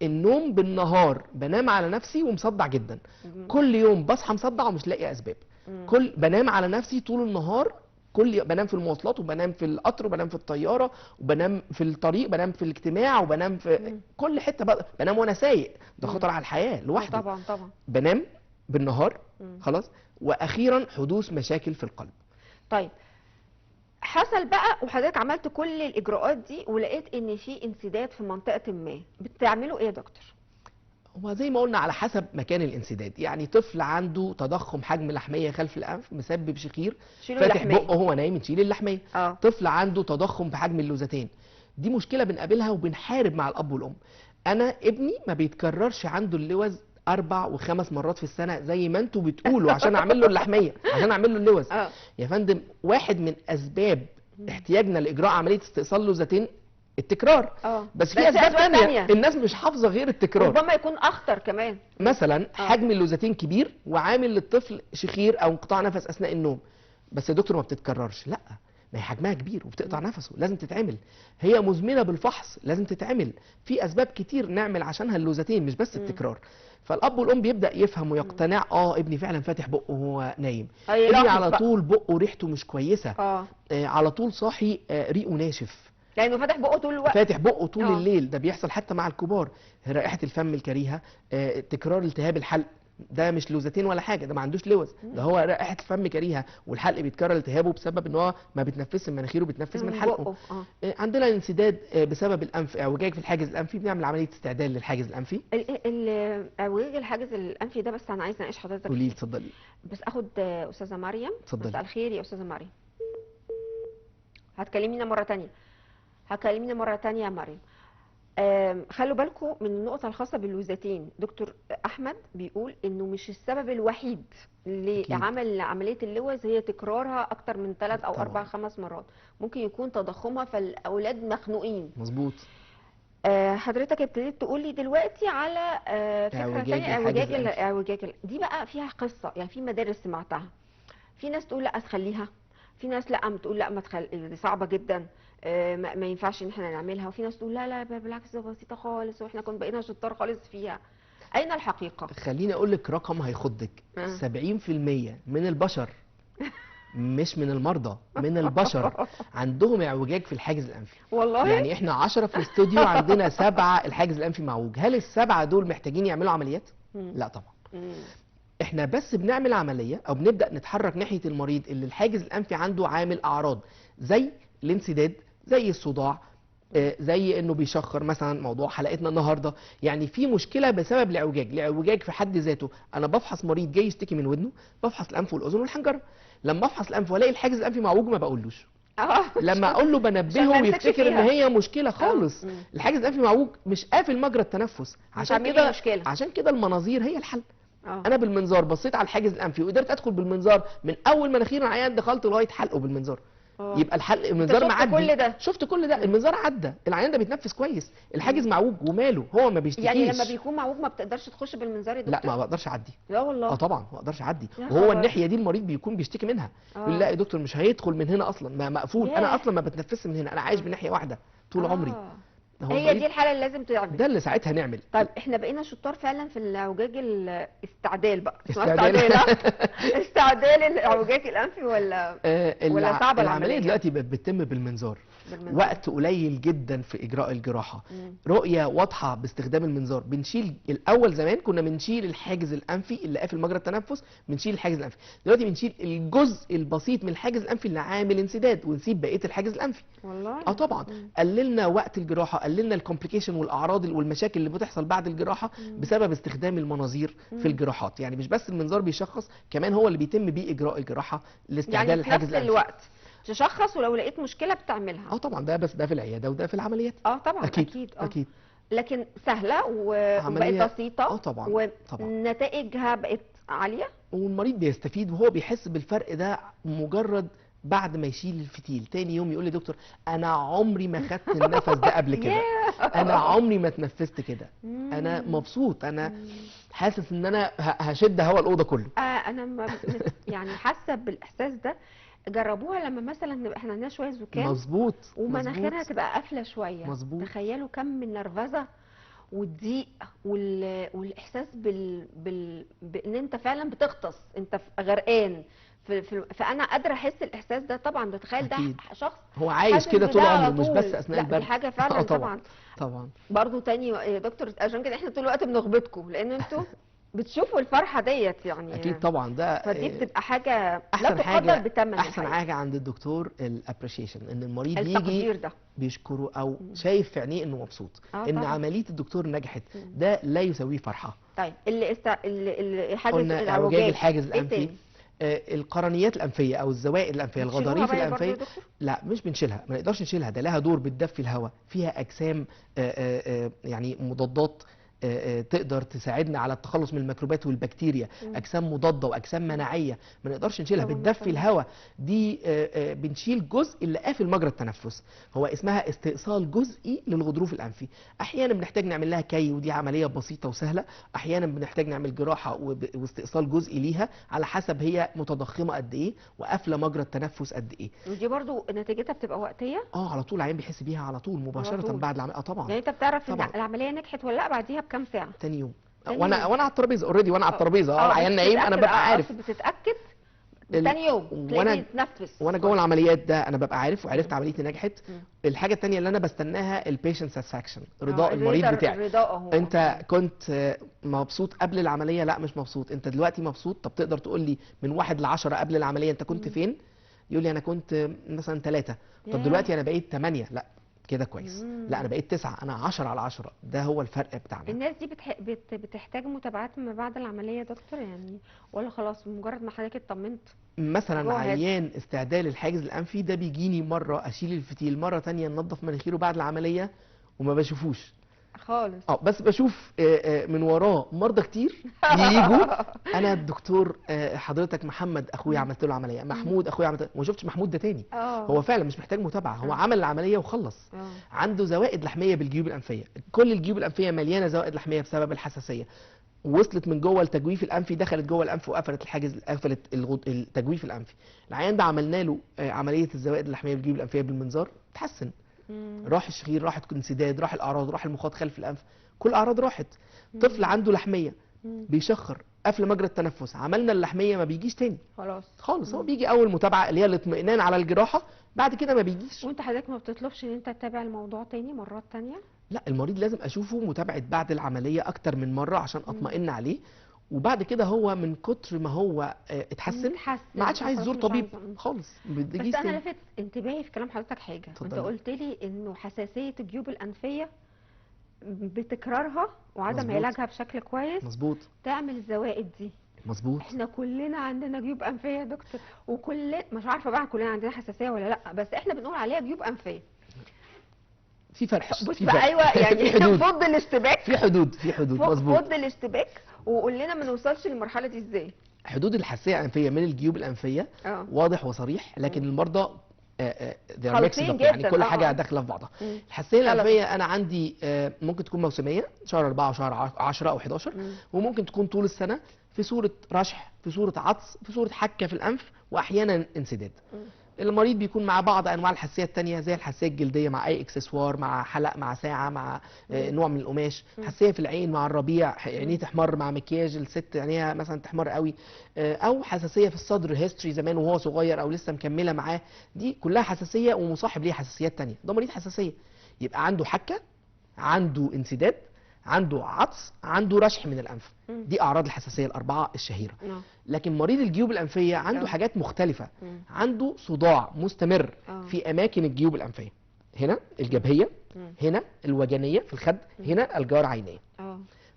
النوم بالنهار بنام على نفسي ومصدع جدا، كل يوم بصحى مصدع ومش لاقي اسباب. بنام على نفسي طول النهار، بنام في المواصلات وبنام في القطر وبنام في الطياره وبنام في الطريق، بنام في الاجتماع وبنام في كل حته، بنام وانا سايق، ده خطر على الحياه لوحده. طبعا. بنام بالنهار خلاص. واخيرا حدوث مشاكل في القلب. طيب حصل بقى وحضرتك عملت كل الاجراءات دي ولقيت ان في انسداد في منطقه ما، بتعملوا ايه يا دكتور؟ هو زي ما قلنا على حسب مكان الانسداد. يعني طفل عنده تضخم حجم لحميه خلف الانف مسبب شخير فاتح بقه وهو نايم، نشيل اللحميه. طفل عنده تضخم في حجم اللوزتين، دي مشكله بنقابلها وبنحارب مع الاب والام. انا ابني ما بيتكررش عنده اللوز 4 و5 مرات في السنه زي ما انتوا بتقولوا عشان اعمل له اللحميه، عشان اعمل له اللوز. يا فندم، واحد من اسباب احتياجنا لاجراء عمليه استئصال لوزتين التكرار. بس في اسباب ثانيه الناس مش حافظه غير التكرار. ربما يكون اخطر كمان، مثلا حجم اللوزتين كبير وعامل للطفل شخير او انقطاع نفس اثناء النوم، بس يا دكتور ما بتتكررش. لا، ما هي حجمها كبير وبتقطع نفسه، لازم تتعمل. هي مزمنه بالفحص، لازم تتعمل. في اسباب كتير نعمل عشانها اللوزتين، مش بس التكرار. فالاب والام بيبدا يفهم ويقتنع، ابني فعلا فاتح بقه وهو نايم، ابني على طول بقه ريحته مش كويسه، على طول صاحي ريقه ناشف لانه فاتح بقه طول الوقت، فاتح بقه طول الليل. ده بيحصل حتى مع الكبار. رائحه الفم الكريهه، تكرار التهاب الحلق، ده مش لوزتين ولا حاجه، ده ما عندوش لوز، ده هو رائحه الفم كريهه والحلق بيتكرر التهابه بسبب ان هو ما بيتنفسش من مناخيره، بيتنفس من حلقه. عندنا انسداد بسبب الانف، اعوجاج في الحاجز الانفي، بنعمل عمليه استعدال للحاجز الانفي. اعوجاج الحاجز الانفي ده، بس انا عايزه اناقش حضرتك. قولي لي، اتفضلي. بس اخد استاذه مريم. اتفضلي. مساء الخير يا استاذه مريم. هتكلمينا مره ثانيه، هكلمينا مره ثانيه يا مريم. خلوا بالكم من النقطة الخاصة باللوزتين. دكتور أحمد بيقول إنه مش السبب الوحيد لعمل عملية اللوز هي تكرارها أكتر من 3 أو 4 5 مرات، ممكن يكون تضخمها فالأولاد مخنوقين. مظبوط. حضرتك ابتديت تقولي دلوقتي على فكرة ثانية، اعوجاج دي بقى فيها قصة، يعني في مدارس سمعتها، في ناس تقول لا أخليها، في ناس لا بتقول لا ما دي صعبة جدا، ما ينفعش ان احنا نعملها، وفي ناس تقول لا لا بالعكس ده بسيطه خالص واحنا كنا بقينا شطار خالص فيها. اين الحقيقه؟ خليني اقول لك رقم هيخضك. 70% من البشر مش من المرضى، من البشر عندهم اعوجاج في الحاجز الانفي. والله يعني احنا 10 في الاستوديو عندنا 7 الحاجز الانفي معوج. هل ال7 دول محتاجين يعملوا عمليات؟ لا طبعا. احنا بس بنعمل عمليه او بنبدا نتحرك ناحيه المريض اللي الحاجز الانفي عنده عامل اعراض زي الانسداد، زي الصداع، زي انه بيشخر مثلا، موضوع حلقتنا النهارده. يعني في مشكله بسبب الاعوجاج. الاعوجاج في حد ذاته، انا بفحص مريض جاي يشتكي من ودنه، بفحص الانف والاذن والحنجره. لما افحص الانف والاقي الحاجز الانفي معوج ما بقولوش. لما اقول له بنبهه ويفتكر ان هي مشكله خالص. الحاجز الانفي معوج مش قافل مجرى التنفس. عشان كده المناظير هي الحل. انا بالمنظار بصيت على الحاجز الانفي وقدرت ادخل بالمنظار من اول مناخير العيان، دخلت لغايه حلقه بالمنظار. يبقى الحلق المنظار معدي. كل ده. شفت كل ده، المنظار عدى، العيان ده بيتنفس كويس، الحاجز معوج وماله، هو ما بيشتكيش. يعني لما بيكون معوج ما بتقدرش تخش بالمنظار يا دكتور؟ لا ما بقدرش اعدي. لا والله. طبعا ما بقدرش اعدي، وهو الناحيه دي المريض بيكون بيشتكي منها. يقول لا يا دكتور مش هيدخل من هنا اصلا، ما مقفول. انا اصلا ما بتنفسش من هنا، انا عايش بناحيه واحده طول عمري. هي دي الحاله اللي لازم تعمل. ده اللي ساعتها نعمل. طيب احنا بقينا شطار فعلا في الاعوجاج الاستعدال بقى. استعدال الاعوجاج الانفي ولا صعبه العمليه دلوقتي بتتم بالمنظار. وقت قليل جدا في اجراء الجراحه. رؤيه واضحه باستخدام المنظار. بنشيل الاول، زمان كنا بنشيل الحاجز الانفي اللي قافل مجرى التنفس، بنشيل الحاجز الانفي. دلوقتي بنشيل الجزء البسيط من الحاجز الانفي اللي عامل انسداد ونسيب بقيه الحاجز الانفي. والله طبعا. قللنا وقت الجراحه، قللنا الكومبليكيشن والاعراض والمشاكل اللي بتحصل بعد الجراحه بسبب استخدام المناظير في الجراحات. يعني مش بس المنظار بيشخص، كمان هو اللي بيتم بيه اجراء الجراحه لاستعدال يعني الحاجز الانفي. يعني في نفس الوقت تشخص، ولو لقيت مشكله بتعملها. طبعا. ده بس ده في العياده وده في العمليات. طبعا اكيد اكيد. لكن سهله وبقت بسيطه. طبعا. ونتائجها بقت عاليه، والمريض بيستفيد وهو بيحس بالفرق ده مجرد بعد ما يشيل الفتيل. تاني يوم يقول لي دكتور انا عمري ما خدت النفس ده قبل كده، انا عمري ما اتنفست كده، انا مبسوط، انا حاسس ان انا هشد هوا الاوضه كله. انا يعني حاسه بالاحساس ده. جربوها لما مثلا نبقى احنا عندنا شويه زكام. مظبوط. ومناخيرها تبقى قافله شويه. مظبوط. تخيلوا كم من النرفزه والضيق والاحساس بان انت فعلا بتغطس، انت غرقان فانا قادره احس الاحساس ده. طبعا بتخيل ده شخص هو عايش كده طول عمره، مش بس اثناء البرد. دي حاجه فعلا. طبعا. برضو تاني يا دكتور، عشان كده احنا طول الوقت بنغبطكم، لان انتوا بتشوفوا الفرحه ديت يعني. اكيد طبعا. ده فدي بتبقى حاجه لا تقدر بثمن. احسن حاجه عند الدكتور الابريشيشن، ان المريض يجي بيشكره او شايف في عينيه انه مبسوط ان عمليه الدكتور نجحت. ده لا يساويه فرحه. طيب اللي حاجز الاعوجاج الحاجز الانفي، القرنيات الانفيه او الزوائد الانفيه، الغضاريف الانفيه. لا مش بنشيلها، ما نقدرش نشيلها. ده لها دور، بتدفي الهواء، فيها اجسام يعني مضادات تقدر تساعدنا على التخلص من الميكروبات والبكتيريا، اجسام مضاده واجسام مناعيه ما نقدرش نشيلها، طبعاً بتدفي طبعاً. الهواء دي. بنشيل جزء اللي قافل مجرى التنفس، هو اسمها استئصال جزئي للغضروف الانفي. احيانا بنحتاج نعمل لها كي، ودي عمليه بسيطه وسهله. احيانا بنحتاج نعمل جراحه واستئصال جزئي ليها، على حسب هي متضخمه قد ايه وقافله مجرى التنفس قد ايه. ودي برضو نتيجتها بتبقى وقتيه؟ على طول العيان بيحس بيها على طول مباشره طول. بعد العمليه. طبعا يعني انت بتعرف ان طبعا العمليه نجحت ولا لا بعديها بكام ساعه؟ تاني يوم. تاني وانا يوم. وانا على الترابيزه اوريدي، وانا على الترابيزه بس العيان نايم، انا بتتأكد- ببقى عارف. بتتاكد ال- تاني يوم وانا تلاقيه بيتنفس. وانا جوه العمليات ده انا ببقى عارف، وعرفت عمليتي نجحت. مم. الحاجه الثانيه اللي انا بستناها البيشنت ساتسفاكشن، رضاء المريض بتاعي. الرضا اهو. انت كنت مبسوط قبل العمليه؟ لا مش مبسوط. انت دلوقتي مبسوط؟ طب تقدر تقول لي من 1 ل 10 قبل العمليه انت كنت فين؟ يقول لي انا كنت مثلا 3. طب ياه. دلوقتي انا بقيت 8. لا كده كويس. مم. لا انا بقيت 9، انا 10 على 10. ده هو الفرق بتاعنا. الناس دي بتحتاج متابعات ما بعد العمليه يا دكتور يعني، ولا خلاص مجرد ما حضرتك اطمنت؟ مثلا Go ahead. عيان استعدال الحاجز الانفي ده بيجيني مره اشيل الفتيل، مره تانية ننظف مناخيره بعد العمليه وما بشوفوش. خالص. بس بشوف من وراه مرضى كتير بييجوا. انا الدكتور حضرتك محمد اخويا عملت له عمليه، محمود اخويا عملت له، وما شفتش محمود ده تاني. هو فعلا مش محتاج متابعه، هو عمل العمليه وخلص. عنده زوائد لحميه بالجيوب الانفيه، كل الجيوب الانفيه مليانه زوائد لحميه بسبب الحساسيه. وصلت من جوه التجويف الانفي، دخلت جوه الانف وقفلت الحاجز، قفلت التجويف الانفي. العيان ده عملنا له عمليه الزوائد اللحميه بالجيوب الانفيه بالمنظار، اتحسن. راح الشخير، راحت انسداد، راح الاعراض، راح المخاط خلف الانف، كل الاعراض راحت. طفل عنده لحميه بيشخر، قفل مجرى التنفس، عملنا اللحميه ما بيجيش تاني خالص. هو بيجي اول متابعه اللي هي الاطمئنان على الجراحه، بعد كده ما بيجيش. وانت حضرتك ما بتطلبش ان انت تتابع الموضوع تاني مرات تانية؟ لا، المريض لازم اشوفه متابعه بعد العمليه اكتر من مره عشان اطمئن عليه. وبعد كده هو من كتر ما هو اتحسن ما عادش عايز يزور طبيب خالص. بس انا لفت انتباهي في كلام حضرتك حاجه، انت قلت لي انه حساسيه الجيوب الانفيه بتكرارها وعدم علاجها بشكل كويس مظبوط تعمل الزوائد دي. مظبوط. احنا كلنا عندنا جيوب انفيه يا دكتور، مش عارفه بقى كلنا عندنا حساسيه ولا لا، بس احنا بنقول عليها جيوب انفيه. في فرق. بص بقى، ايوه يعني فض الاشتباك. في حدود مظبوط. فض الاشتباك، وقول لنا ما نوصلش للمرحله دي ازاي. حدود الحساسيه الانفيه من الجيوب الانفيه واضح وصريح، لكن المرضى يعني كل حاجه داخله في بعضها. الحساسيه الانفيه انا عندي ممكن تكون موسميه، شهر 4 وشهر 10 او 11، وممكن تكون طول السنه في صوره رشح، في صوره عطس، في صوره حكه في الانف، واحيانا انسداد. المريض بيكون مع بعض انواع الحساسيه الثانيه زي الحساسيه الجلديه مع اي اكسسوار، مع حلق، مع ساعه، مع نوع من القماش. حساسيه في العين مع الربيع، عينيه تحمر مع مكياج، الست عينيها مثلا تحمر قوي. او حساسيه في الصدر، هيستوري زمان وهو صغير او لسه مكمله معاه، دي كلها حساسيه ومصاحب ليها حساسيات ثانيه. ده مريض حساسيه يبقى عنده حكه، عنده انسداد، عنده عطس، عنده رشح من الانف. دي اعراض الحساسيه الاربعه الشهيره. لكن مريض الجيوب الانفيه عنده حاجات مختلفه. عنده صداع مستمر في اماكن الجيوب الانفيه، هنا الجبهيه، هنا الوجنيه في الخد، هنا الجار عينيه،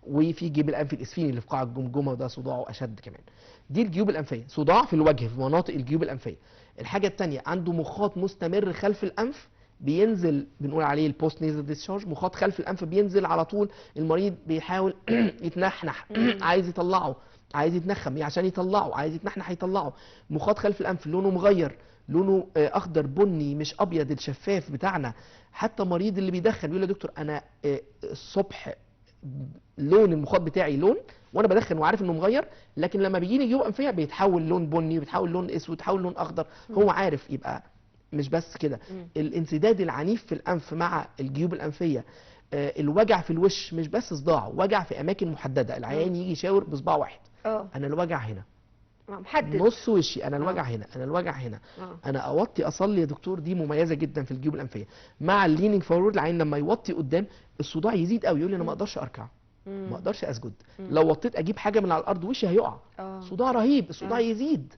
وفي جيب الانف الاسفيني اللي في قاع الجمجمه، وده صداعه اشد كمان. دي الجيوب الانفيه، صداع في الوجه في مناطق الجيوب الانفيه. الحاجه الثانيه عنده مخاط مستمر خلف الانف بينزل، بنقول عليه البوست نيزل ديسشارج، مخاط خلف الانف بينزل على طول. المريض بيحاول يتنحنح، عايز يطلعه، عايز يتنخم عشان يطلعه، عايز يتنحنح يطلعه. مخاط خلف الانف لونه مغير، لونه اخضر بني مش ابيض الشفاف بتاعنا. حتى مريض اللي بيدخن بيقول يا دكتور انا الصبح لون المخاط بتاعي لون وانا بدخن وعارف انه مغير، لكن لما بيجيني جيوب انفيه بيتحول لون بني، بيتحول لون اسود، بيتحول لون اخضر. هو عارف. يبقى مش بس كده، الانسداد العنيف في الانف مع الجيوب الانفيه، الوجع في الوش، مش بس صداع، وجع في اماكن محدده. العيان يجي يشاور بصباع واحد، انا الوجع هنا محدد، نص وشي، انا الوجع هنا، انا الوجع هنا، انا اوطي اصلي يا دكتور. دي مميزه جدا في الجيوب الانفيه. مع الليننج فورورد، العين لما يوطي قدام الصداع يزيد قوي، يقول لي انا ما اقدرش اركع، ما اقدرش اسجد، لو وطيت اجيب حاجه من على الارض وشي هيقع. صداع رهيب، الصداع يزيد.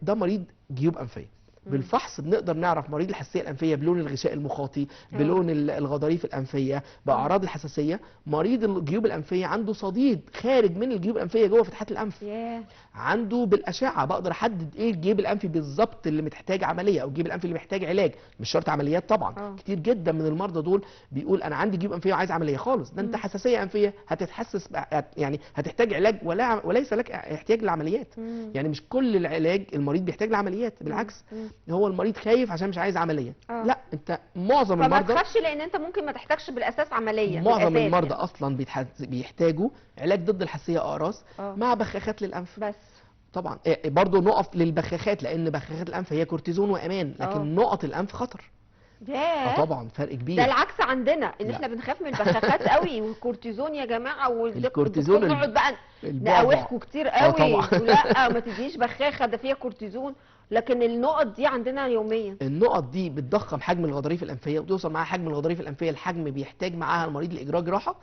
ده مريض جيوب انفيه. بالفحص بنقدر نعرف مريض الحساسيه الانفيه بلون الغشاء المخاطي، بلون الغضاريف الانفيه، باعراض الحساسيه. مريض الجيوب الانفيه عنده صديد خارج من الجيوب الانفيه جوه فتحات الانف. عنده بالاشعه بقدر احدد ايه الجيب الانفي بالظبط اللي محتاج عمليه، او الجيب الانفي اللي محتاج علاج. مش شرط عمليات طبعا. كتير جدا من المرضى دول بيقول انا عندي جيوب انفيه وعايز عمليه. خالص، ده انت حساسيه انفيه هتتحسس يعني هتحتاج علاج وليس لك احتياج للعمليات. يعني مش كل العلاج المريض بيحتاج لعمليات، بالعكس هو المريض خايف عشان مش عايز عمليه. لا، انت معظم فما المرضى تخافش، لان انت ممكن ما تحتاجش بالاساس عمليه. معظم المرضى يعني اصلا بيحتاجوا علاج ضد الحساسيه اقراص مع بخاخات للانف بس. طبعا برضه نقف للبخاخات، لان بخاخات الانف هي كورتيزون وامان، لكن نقط الانف خطر. طبعا فرق كبير. ده العكس عندنا، ان احنا بنخاف من البخاخات قوي، والكورتيزون يا جماعه، الكورتيزون نقعد بقى نقاوحكم كتير قوي. لا ما تديش بخاخه ده فيها كورتيزون، لكن النقط دي عندنا يوميا. النقط دي بتضخم حجم الغضاريف الانفيه، وتوصل معاها حجم الغضاريف الانفيه الحجم بيحتاج معاها المريض لاجراء جراحه،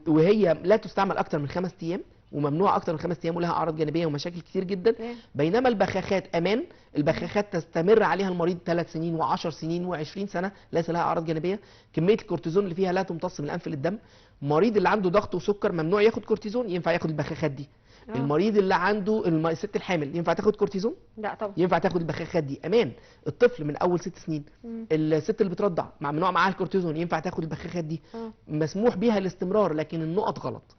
وهي لا تستعمل اكتر من 5 ايام، وممنوع اكتر من 5 ايام، ولها اعراض جانبيه ومشاكل كتير جدا. بينما البخاخات امان، البخاخات تستمر عليها المريض 3 سنين و10 سنين و20 سنه، ليس لها اعراض جانبيه. كميه الكورتيزون اللي فيها لا تمتص من الانف للدم. المريض اللي عنده ضغط وسكر ممنوع ياخد كورتيزون، ينفع ياخد البخاخات دي. المريض اللي عنده الست الحامل ينفع تاخد كورتيزون؟ لا طبعا. ينفع تاخد البخاخات دي، امان. الطفل من اول 6 سنين، الست اللي بترضع ممنوع معاها الكورتيزون، ينفع تاخد البخاخات دي. مسموح بيها الاستمرار، لكن النقط غلط.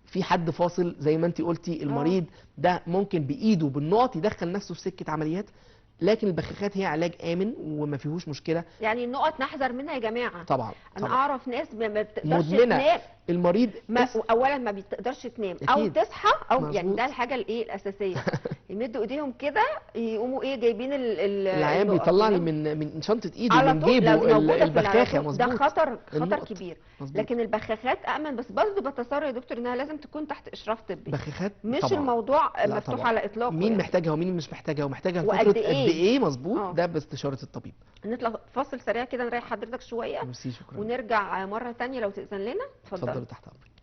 في حد فاصل زي ما انت قلتي، المريض ده ممكن بايده بالنقط يدخل نفسه في سكه عمليات، لكن البخاخات هي علاج امن وما فيهوش مشكله. يعني النقط نحذر منها يا جماعه. طبعا. انا اعرف ناس ما بتقدرش تنام. المريض اولا ما بتقدرش تنام او تصحى، او يعني ده الحاجه الاساسيه. يمدوا ايديهم كده يقوموا جايبين العيان بيطلع لي من شنطه ايده من جيبه البخاخه. مظبوط. ده خطر كبير. مزبوط. لكن البخاخات امن، بس برضه بتصور يا دكتور انها لازم تكون تحت اشراف طبي. بخاخات مش طبعا. الموضوع مفتوح طبعا. على اطلاقه. مين محتاجها ومين مش محتاجها، ومحتاجها لفتره قد ايه. مظبوط. ده باستشاره الطبيب. نطلع فاصل سريع كده نريح حضرتك شويه. ميرسي، شكرا. ونرجع مره ثانيه لو تاذن لنا. اتفضلي تحت امرك.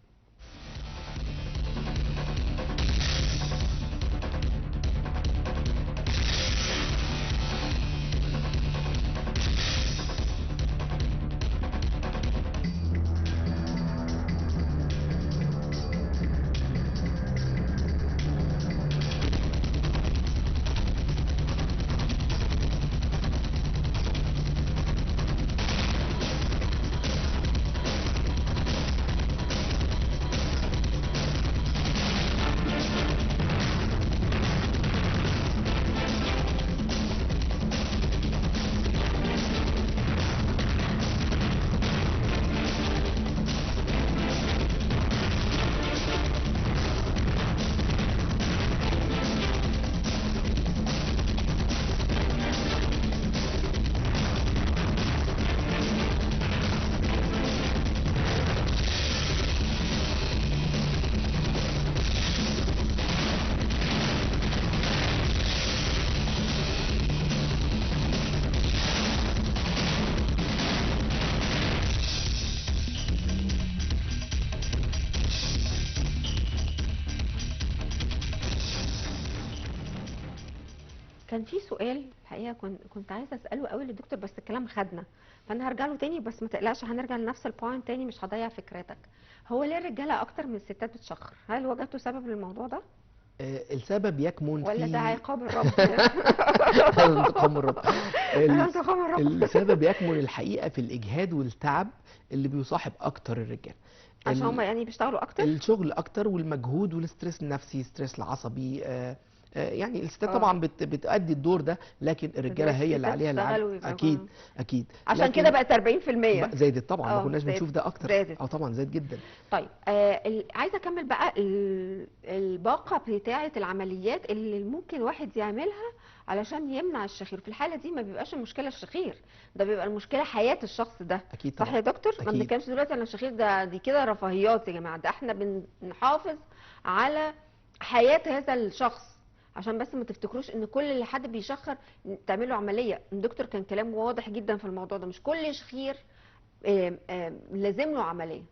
كان في سؤال الحقيقه كنت عايزه اساله قوي للدكتور، بس الكلام خدنا، فانا هرجع له تاني، بس ما تقلقش هنرجع لنفس البوينت تاني، مش هضيع فكرتك. هو ليه الرجاله اكتر من الستات بتشخر؟ هل وجدتوا سبب للموضوع ده؟ السبب يكمن ولا ده عقاب الرب؟ انتقام الرب. السبب يكمن الحقيقه في الاجهاد والتعب اللي بيصاحب اكتر الرجال، عشان هم يعني بيشتغلوا اكتر، الشغل اكتر والمجهود والستريس النفسي، ستريس العصبي. يعني الستات طبعا بتؤدي الدور ده، لكن الرجاله هي اللي عليها العمل. اكيد عشان كده بقت 40% زادت طبعا. ما كناش بنشوف ده اكتر. طبعا زاد جدا. طيب عايزه اكمل بقى الباقه بتاعه العمليات اللي ممكن واحد يعملها علشان يمنع الشخير. في الحاله دي ما بيبقاش المشكله الشخير، ده بيبقى المشكله حياه الشخص ده. اكيد صح يا دكتور؟ ما بنتكلمش دلوقتي عن الشخير ده، دي كده رفاهيات يا جماعه، ده احنا بنحافظ على حياه هذا الشخص، عشان بس ما تفتكروش ان كل اللي حد بيشخر تعمله عمليه. الدكتور كان كلامه واضح جدا في الموضوع ده، مش كل شخير لازم له عمليه.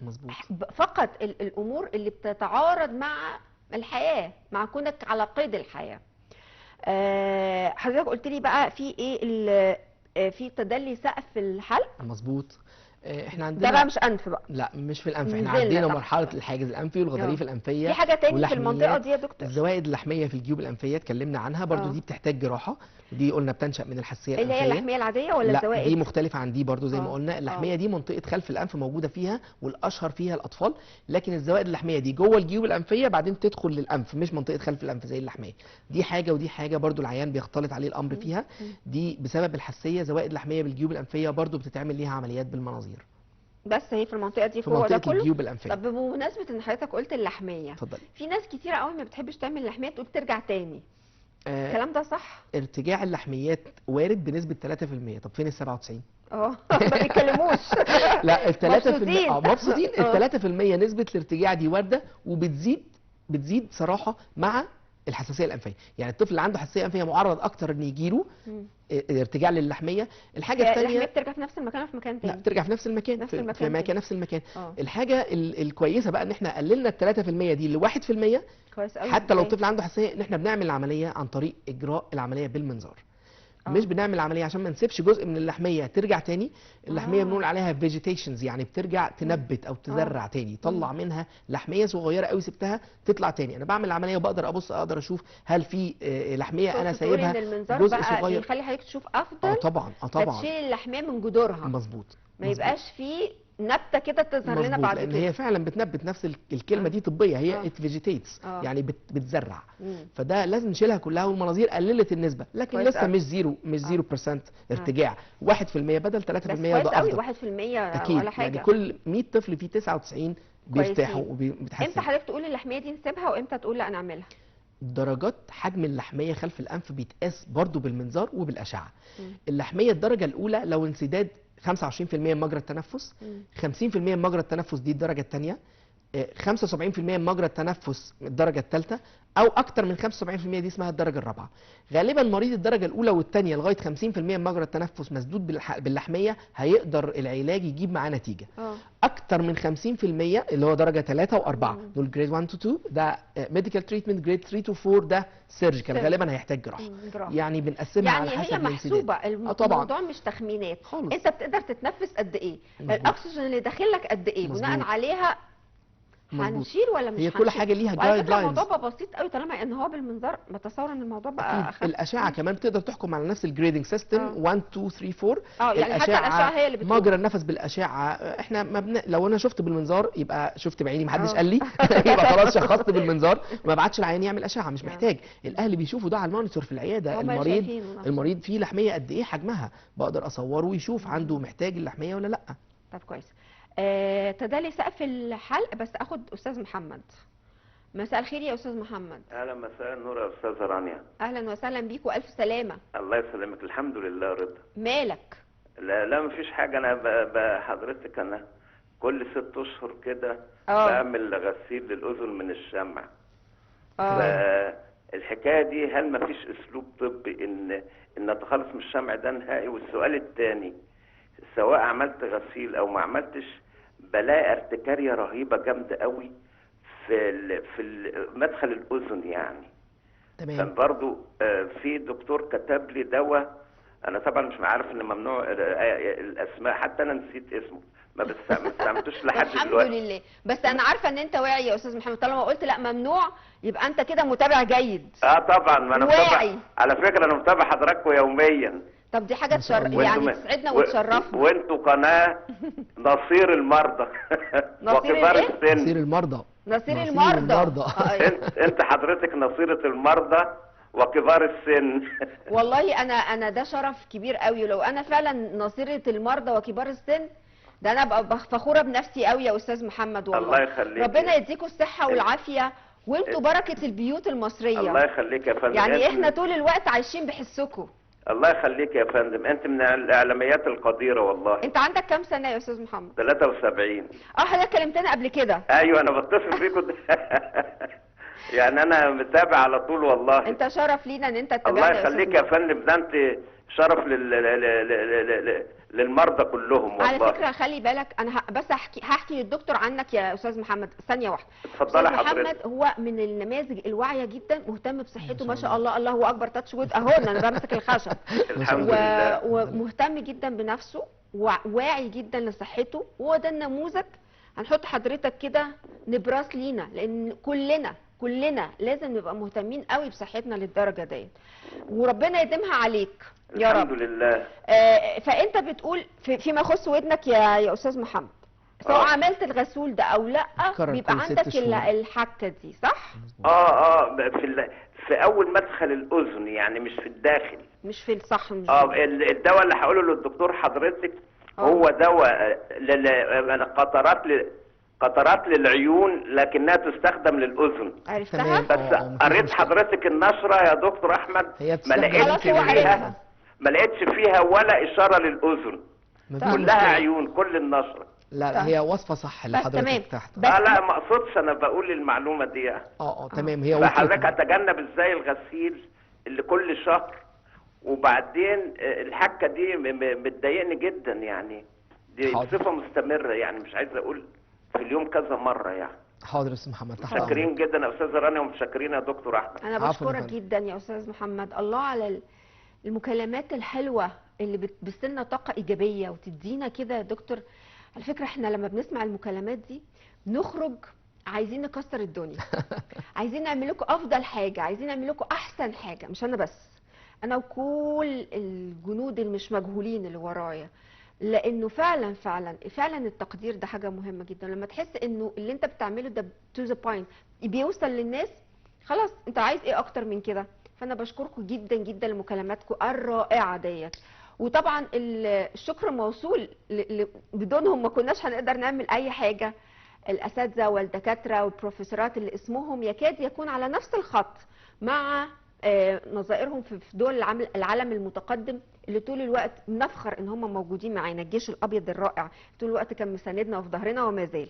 مظبوط. فقط الامور اللي بتتعارض مع الحياه، مع كونك على قيد الحياه. حضرتك قلت لي بقى في ايه في تدلي سقف الحلق، مظبوط. احنا ده بقى عندنا مش انف بقى. لا مش في الانف، احنا نزلنا عدينا تحت مرحله بقى. الحاجز الانفي والغضاريف الانفيه في حاجه تاني في المنطقه واللحميات. دي يا دكتور؟ الزوائد اللحميه في الجيوب الانفيه اتكلمنا عنها برضو، دي بتحتاج جراحه، ودي قلنا بتنشا من الحساسيه اللي هي الانفيه. اللحميه العاديه ولا لا الزوائد؟ دي مختلفه عن دي برضو زي ما قلنا. اللحميه آه. دي منطقه خلف الانف موجوده فيها، والاشهر فيها الاطفال، لكن الزوائد اللحميه دي جوه الجيوب الانفيه بعدين تدخل للانف، مش منطقه خلف الانف زي اللحميه. دي حاجه ودي حاجه برضو، العيان بيختلط عليه الامر فيها. دي بسبب الحساسيه. زوائد لحميه بالجيوب الانفيه برضو بتتعمل ليها عمليات بالمناظير بس هي في المنطقه دي في هو ده منطقه كله؟ الجيوب الانفيه. طب بمناسبه ان حضرتك قلت اللحميه، اتفضلي. في ناس كتيره قوي ما بتحبش تعمل اللحميه، تقول ترجع تاني. آه، الكلام ده صح؟ ارتجاع اللحميات وارد بنسبه 3%. طب فين ال 97؟ ما بيتكلموش. لا ال 3% مبسوطين. مبسوطين. ال 3% نسبه الارتجاع دي وارده، وبتزيد صراحه مع الحساسيه الانفيه. يعني الطفل اللي عنده حساسيه انفيه معرض اكتر ان يجيله ارتجاع للحميه. الحاجه اللحميه الثانيه بترجع في نفس المكان ولا في مكان لا تاني؟ بترجع في نفس المكان، نفس في المكان مكان تاني. نفس المكان. اه. الحاجه الكويسه بقى ان احنا قللنا ال 3% دي ل 1%. كويس قوي. حتى لو إزاي؟ الطفل عنده حساسيه، ان احنا بنعمل العمليه عن طريق اجراء العمليه بالمنظار. مش بنعمل العمليه عشان ما نسيبش جزء من اللحميه ترجع تاني. اللحميه بنقول عليها فيجيتيشنز، يعني بترجع تنبت او تزرع تاني، طلع منها لحميه صغيره قوي سبتها تطلع تاني. انا بعمل العمليه وبقدر ابص، اقدر اشوف هل في لحميه انا تقصد تقولي سايبها ان المنظار جزء بقى صغير. بيخلي حضرتك تشوف افضل؟ طبعا طبعا. فتشيل اللحميه من جذورها، مظبوط. ما يبقاش فيه نبته كده تظهر لنا مظبوط، بعد لان كده. هي فعلا بتنبت. نفس الكلمه دي طبيه، هي ات فيجيتيتس، يعني بتزرع. فده لازم نشيلها كلها، والمناظير قللت النسبه، لكن كويس لسه قوي. مش 0% ارتجاع. 1% بدل 3%، بس ده كويس قوي، افضل 1% اكيد. ولا حاجه. يعني كل 100 طفل فيه 99 بيرتاحوا امتى وبيتحسنوا. حضرتك تقول اللحميه دي نسيبها، وامتى تقول لا نعملها؟ درجات حجم اللحميه خلف الانف بيتقاس برضو بالمنظار وبالاشعه. اللحميه الدرجه الاولى لو انسداد 25% من مجرى التنفس، 50% من مجرى التنفس دي الدرجه الثانيه، 75% من مجرى التنفس الدرجه الثالثه، او اكتر من 75% دي اسمها الدرجه الرابعه. غالبا مريض الدرجه الاولى والثانيه لغايه 50% من مجرى التنفس مسدود باللحميه هيقدر العلاج يجيب معاه نتيجه. اكتر من 50% اللي هو درجه 3 و4 دول جريد 1 تو 2 ده ميديكال تريتمنت، جريد 3 تو 4 ده سيرجيكال، غالبا هيحتاج جراحه. يعني بنقسمها يعني على حسب هي محسوبه الموضوع، مش تخمينات خالص. انت بتقدر تتنفس قد ايه، الاكسجين اللي داخل لك قد ايه، بناء عليها هنشيل ولا مش هي هنشيل. كل حاجه ليها وعلى جايد فكره لاينز. الموضوع بقى بسيط قوي طالما ان هو بالمنظار، بتصور ان الموضوع بقى اخف. الاشعه كمان بتقدر تحكم على نفس الجريدنج سيستم 1 2 3 4. يعني حتى الاشعه هي اللي بتقول مجرى النفس بالاشعه. احنا لو انا شفت بالمنظار يبقى شفت بعيني، محدش قال لي يبقى خلاص شخصت بالمنظار، ما بعتش العيان يعمل اشعه، مش محتاج. الاهل بيشوفوا ده على المونيتور في العياده، المريض فيه لحميه قد ايه حجمها، بقدر اصوره ويشوف عنده محتاج اللحميه ولا لا. طب كويس. تدالي سقف الحلق، بس اخد استاذ محمد. مساء الخير يا استاذ محمد. اهلا، مساء النور يا استاذه رانيا. اهلا وسهلا بيك والف سلامه. الله يسلمك. الحمد لله رضا. مالك؟ لا مفيش حاجه. انا حضرتك انا كل 6 اشهر كده بعمل غسيل للاذن من الشمع. الحكايه دي هل مفيش اسلوب طبي ان اتخلص من الشمع ده نهائي؟ والسؤال الثاني، سواء عملت غسيل او ما عملتش بلاقي ارتكاريه رهيبه جامده قوي في مدخل الاذن يعني. تمام. كان برضو في دكتور كتب لي دواء، انا طبعا مش عارف ان ممنوع الاسماء، حتى انا نسيت اسمه، ما استعملتوش لحد دلوقتي. الحمد لله. بس انا عارفه ان انت واعي يا استاذ محمد، طالما قلت لا ممنوع يبقى انت كده متابع جيد. طبعا، ما انا واعي. على فكره انا متابع حضراتكم يوميا. طب دي حاجه يعني تسعدنا وتشرفنا. وانتوا قناه نصير المرضى وكبار السن. نصير المرضى. نصير المرضى. انت حضرتك نصيرة المرضى وكبار السن. والله انا ده شرف كبير قوي، لو انا فعلا نصيرة المرضى وكبار السن ده انا ابقى فخوره بنفسي قوي يا استاذ محمد. والله الله يخليك، ربنا يديكم الصحه والعافيه، وانتوا بركه البيوت المصريه. الله يخليك يا فندم. يعني احنا طول الوقت عايشين بحسكم. الله يخليك يا فندم، انت من الاعلاميات القديره والله. انت عندك كام سنه يا استاذ محمد؟ 73. حضرتك كلمتنا قبل كده. ايوه انا بتصل بيكم يعني انا متابع على طول والله. انت شرف لينا ان انت تتابعنا. الله يخليك يا فندم، ده انت شرف للمرضى كلهم على والله. فكره خلي بالك، انا بس هحكي للدكتور عنك يا استاذ محمد ثانيه واحده. اتفضلي استاذ محمد حضرتك. هو من النماذج الواعيه جدا، مهتم بصحته ما شاء الله. الله، الله اكبر، تاتش وود اهو انا بمسك الخشب. الحمد لله. ومهتم جدا بنفسه وواعي جدا لصحته، وهو ده النموذج. هنحط حضرتك كده نبراس لينا، لان كلنا لازم نبقى مهتمين قوي بصحتنا للدرجه ديت، وربنا يديمها عليك يا رب. الحمد لله. فانت بتقول فيما يخص ودنك يا استاذ محمد، سواء عملت الغسول ده او لا بيبقى كل 6 عندك شهور. الحكه دي، صح؟ في اول مدخل الاذن، يعني مش في الداخل. مش في الصح، مش الدواء اللي هقوله للدكتور حضرتك هو دواء قطرات للعيون، لكنها تستخدم للاذن. عرفتها؟ بس قريت حضرتك النشره يا دكتور احمد، هي ما لقيتش فيها ولا اشاره للاذن، كلها عيون كل النشره. لا هي وصفه صح اللي حضرتك تحت. لا ما اقصدش، انا بقول المعلومه دي. تمام. هي فحضرتك اتجنب ازاي الغسيل اللي كل شهر؟ وبعدين الحكه دي متضايقني جدا، يعني دي صفه مستمره، يعني مش عايز اقول في اليوم كذا مره يعني. حاضر يا استاذ محمد، تحت متشكرين جدا يا استاذه رانيا، ومتشكرين يا دكتور احمد. انا بشكرك جدا يا استاذ محمد، الله على المكالمات الحلوه اللي بتبثلنا طاقه ايجابيه وتدينا كده يا دكتور. على فكره احنا لما بنسمع المكالمات دي بنخرج عايزين نكسر الدنيا، عايزين نعمل لكم افضل حاجه، عايزين نعمل لكم احسن حاجه، مش انا بس، انا وكل الجنود اللي مش مجهولين اللي ورايا، لانه فعلا التقدير ده حاجه مهمه جدا. لما تحس انه اللي انت بتعمله ده تو ذا بوينت بيوصل للناس، خلاص انت عايز ايه اكتر من كده؟ فانا بشكركم جدا جدا لمكالماتكم الرائعه ديت، وطبعا الشكر موصول بدونهم ما كناش هنقدر نعمل اي حاجه. الاساتذه والدكاتره والبروفيسورات اللي اسمهم يكاد يكون على نفس الخط مع نظائرهم في دول العالم المتقدم، اللي طول الوقت بنفخر ان هم موجودين معانا. الجيش الابيض الرائع طول الوقت كان مساندنا وفي ظهرنا وما زال.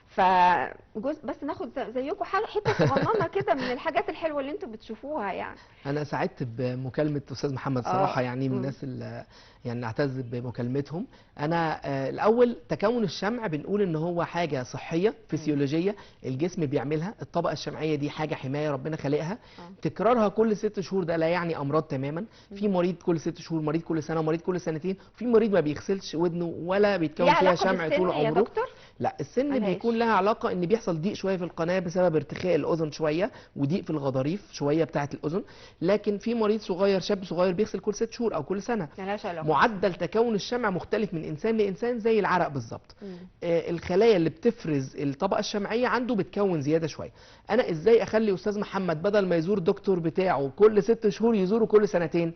فجزء بس ناخد زيكم حته صغننه كده من الحاجات الحلوه اللي انتم بتشوفوها. يعني انا سعدت بمكالمه استاذ محمد صراحه، يعني من الناس اللي يعني نعتز بمكالمتهم. انا الاول تكون الشمع بنقول ان هو حاجه صحيه فسيولوجيه الجسم بيعملها. الطبقه الشمعيه دي حاجه حمايه ربنا خالقها، تكرارها كل 6 شهور ده لا يعني امراض تماما. في مريض كل 6 شهور، مريض كل سنه، مريض كل سنتين، في مريض ما بيغسلش ودنه ولا بيتكون فيها شمع طول عمره. لا السن بيكون لها علاقه ان بيحصل ضيق شويه في القناه بسبب ارتخاء الاذن شويه، وضيق في الغضاريف شويه بتاعه الاذن. لكن في مريض صغير، شاب صغير بيغسل كل 6 شهور او كل سنه. معدل تكون الشمع مختلف من انسان لانسان زي العرق بالظبط. الخلايا اللي بتفرز الطبقه الشمعيه عنده بتكون زياده شويه. انا ازاي اخلي استاذ محمد بدل ما يزور دكتور بتاعه كل 6 شهور يزوره كل سنتين؟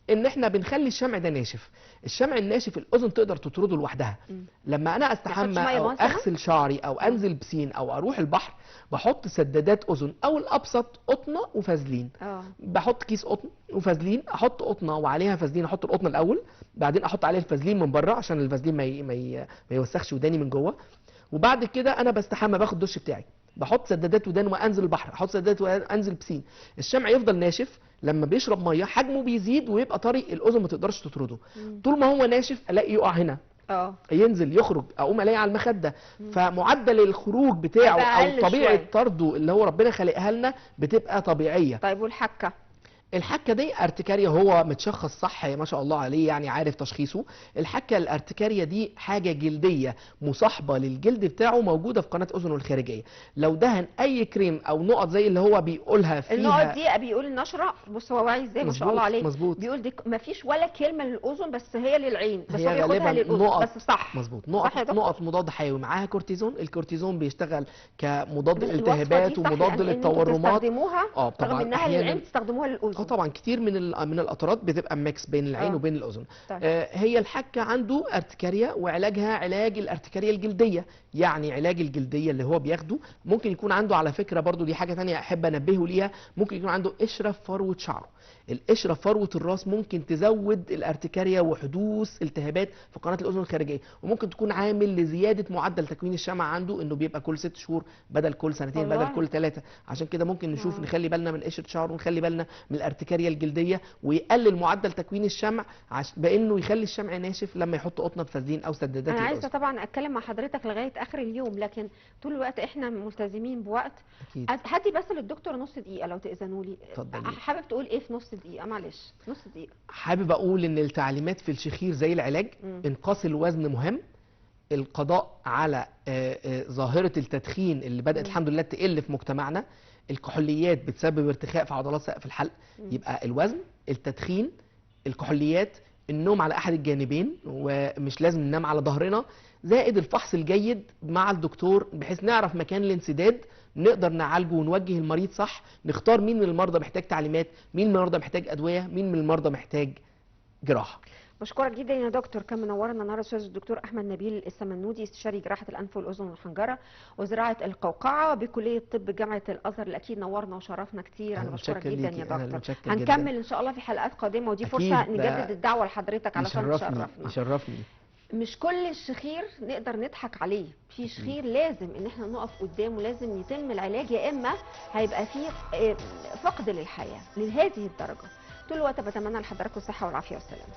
ان احنا بنخلي الشمع ده ناشف. الشمع الناشف الاذن تقدر تطرده لوحدها. لما انا استحمى او اغسل شعري او انزل بسين او اروح البحر، بحط سدادات اذن او الابسط قطنه وفازلين. بحط كيس قطن وفازلين، احط قطنه وعليها فازلين، احط القطنه الاول بعدين احط عليه الفازلين من بره عشان الفازلين ما يوسخش وداني من جوه. وبعد كده انا بستحمى باخد الدش بتاعي، بحط سدادات ودان وانزل البحر، احط سدادات وانزل بسين. الشمع يفضل ناشف، لما بيشرب ميه حجمه بيزيد ويبقى طري، الاذن ما تقدرش تطرده. طول ما هو ناشف الاقي يقع هنا، ينزل يخرج، اقوم الاقي على المخده. فمعدل الخروج بتاعه او طبيعه طرده اللي هو ربنا خلقها لنا بتبقى طبيعيه. طيب والحكه؟ الحكه دي ارتكاريا، هو متشخص صح ما شاء الله عليه، يعني عارف تشخيصه. الحكه الارتكاريا دي حاجه جلديه مصاحبه للجلد بتاعه، موجوده في قناه اذنه الخارجيه. لو دهن اي كريم او نقط زي اللي هو بيقولها فيها، النقط دي بيقول النشره، بص هو واعي ازاي ما شاء الله عليه. مظبوط. بيقول دي ما فيش ولا كلمه للاذن، بس هي للعين، بس هي هو بياخدها للاذن بس. صح مظبوط. نقط مضاد حيوي معاها كورتيزون. الكورتيزون بيشتغل كمضاد للالتهابات ومضاد للتورمات. طبعا رغم انها للعين بتستخدموها للاذن. طبعا كتير من القطرات بتبقى ميكس بين العين وبين الاذن. هي الحكه عنده ارتكاريا، وعلاجها علاج الارتكاريا الجلديه. يعني علاج الجلديه اللي هو بياخده ممكن يكون عنده، على فكره برضو دي حاجه ثانيه احب انبهه ليها، ممكن يكون عنده قشره في فروه شعره. القشره في فروه الراس ممكن تزود الارتكاريا وحدوث التهابات في قناه الاذن الخارجيه، وممكن تكون عامل لزياده معدل تكوين الشمع عنده، انه بيبقى كل 6 شهور بدل كل سنتين والله. بدل كل 3. عشان كده ممكن نشوف نخلي بالنا من قشره شعره، ونخلي بالنا من الارتكاريا الجلديه، ويقلل معدل تكوين الشمع بانه يخلي الشمع ناشف لما يحط قطنه بفازلين او سدادات انا للأذن. عايزه طبعا اتكلم مع حضرتك لغايه اخر اليوم، لكن طول الوقت احنا ملتزمين بوقت. اكيد. هدي بس للدكتور نص دقيقه لو تاذنوا لي. اتفضلي. حابب تقول ايه في نص دقيقه؟ معلش نص دقيقه. حابب اقول ان التعليمات في الشخير زي العلاج، انقاص الوزن مهم، القضاء على ظاهره التدخين اللي بدات الحمد لله تقل في مجتمعنا، الكحوليات بتسبب ارتخاء في عضلات سقف الحلق، يبقى الوزن، التدخين، الكحوليات، النوم على احد الجانبين ومش لازم ننام على ظهرنا، زائد الفحص الجيد مع الدكتور بحيث نعرف مكان الانسداد، نقدر نعالجه ونوجه المريض صح، نختار مين من المرضى محتاج تعليمات، مين من المرضى محتاج ادويه، مين من المرضى محتاج جراحه. بشكرك جدا يا دكتور. كان منورنا النهارده الاستاذ الدكتور احمد نبيل السمنودي، استشاري جراحه الانف والاذن والحنجره وزراعه القوقعه بكليه طب جامعه الازهر، اللي اكيد نورنا وشرفنا كتير. انا بشكرك جدا يا دكتور. هنكمل ان شاء الله في حلقات قادمه، ودي فرصه نجدد الدعوه لحضرتك علشان تشرفنا. يشرفني. مش كل الشخير نقدر نضحك عليه، في شخير لازم ان احنا نقف قدامه، لازم يتم العلاج، يا اما هيبقى فيه فقد للحياه لهذه الدرجه. طول الوقت بتمنى لحضراتكم الصحه والعافيه والسلامه.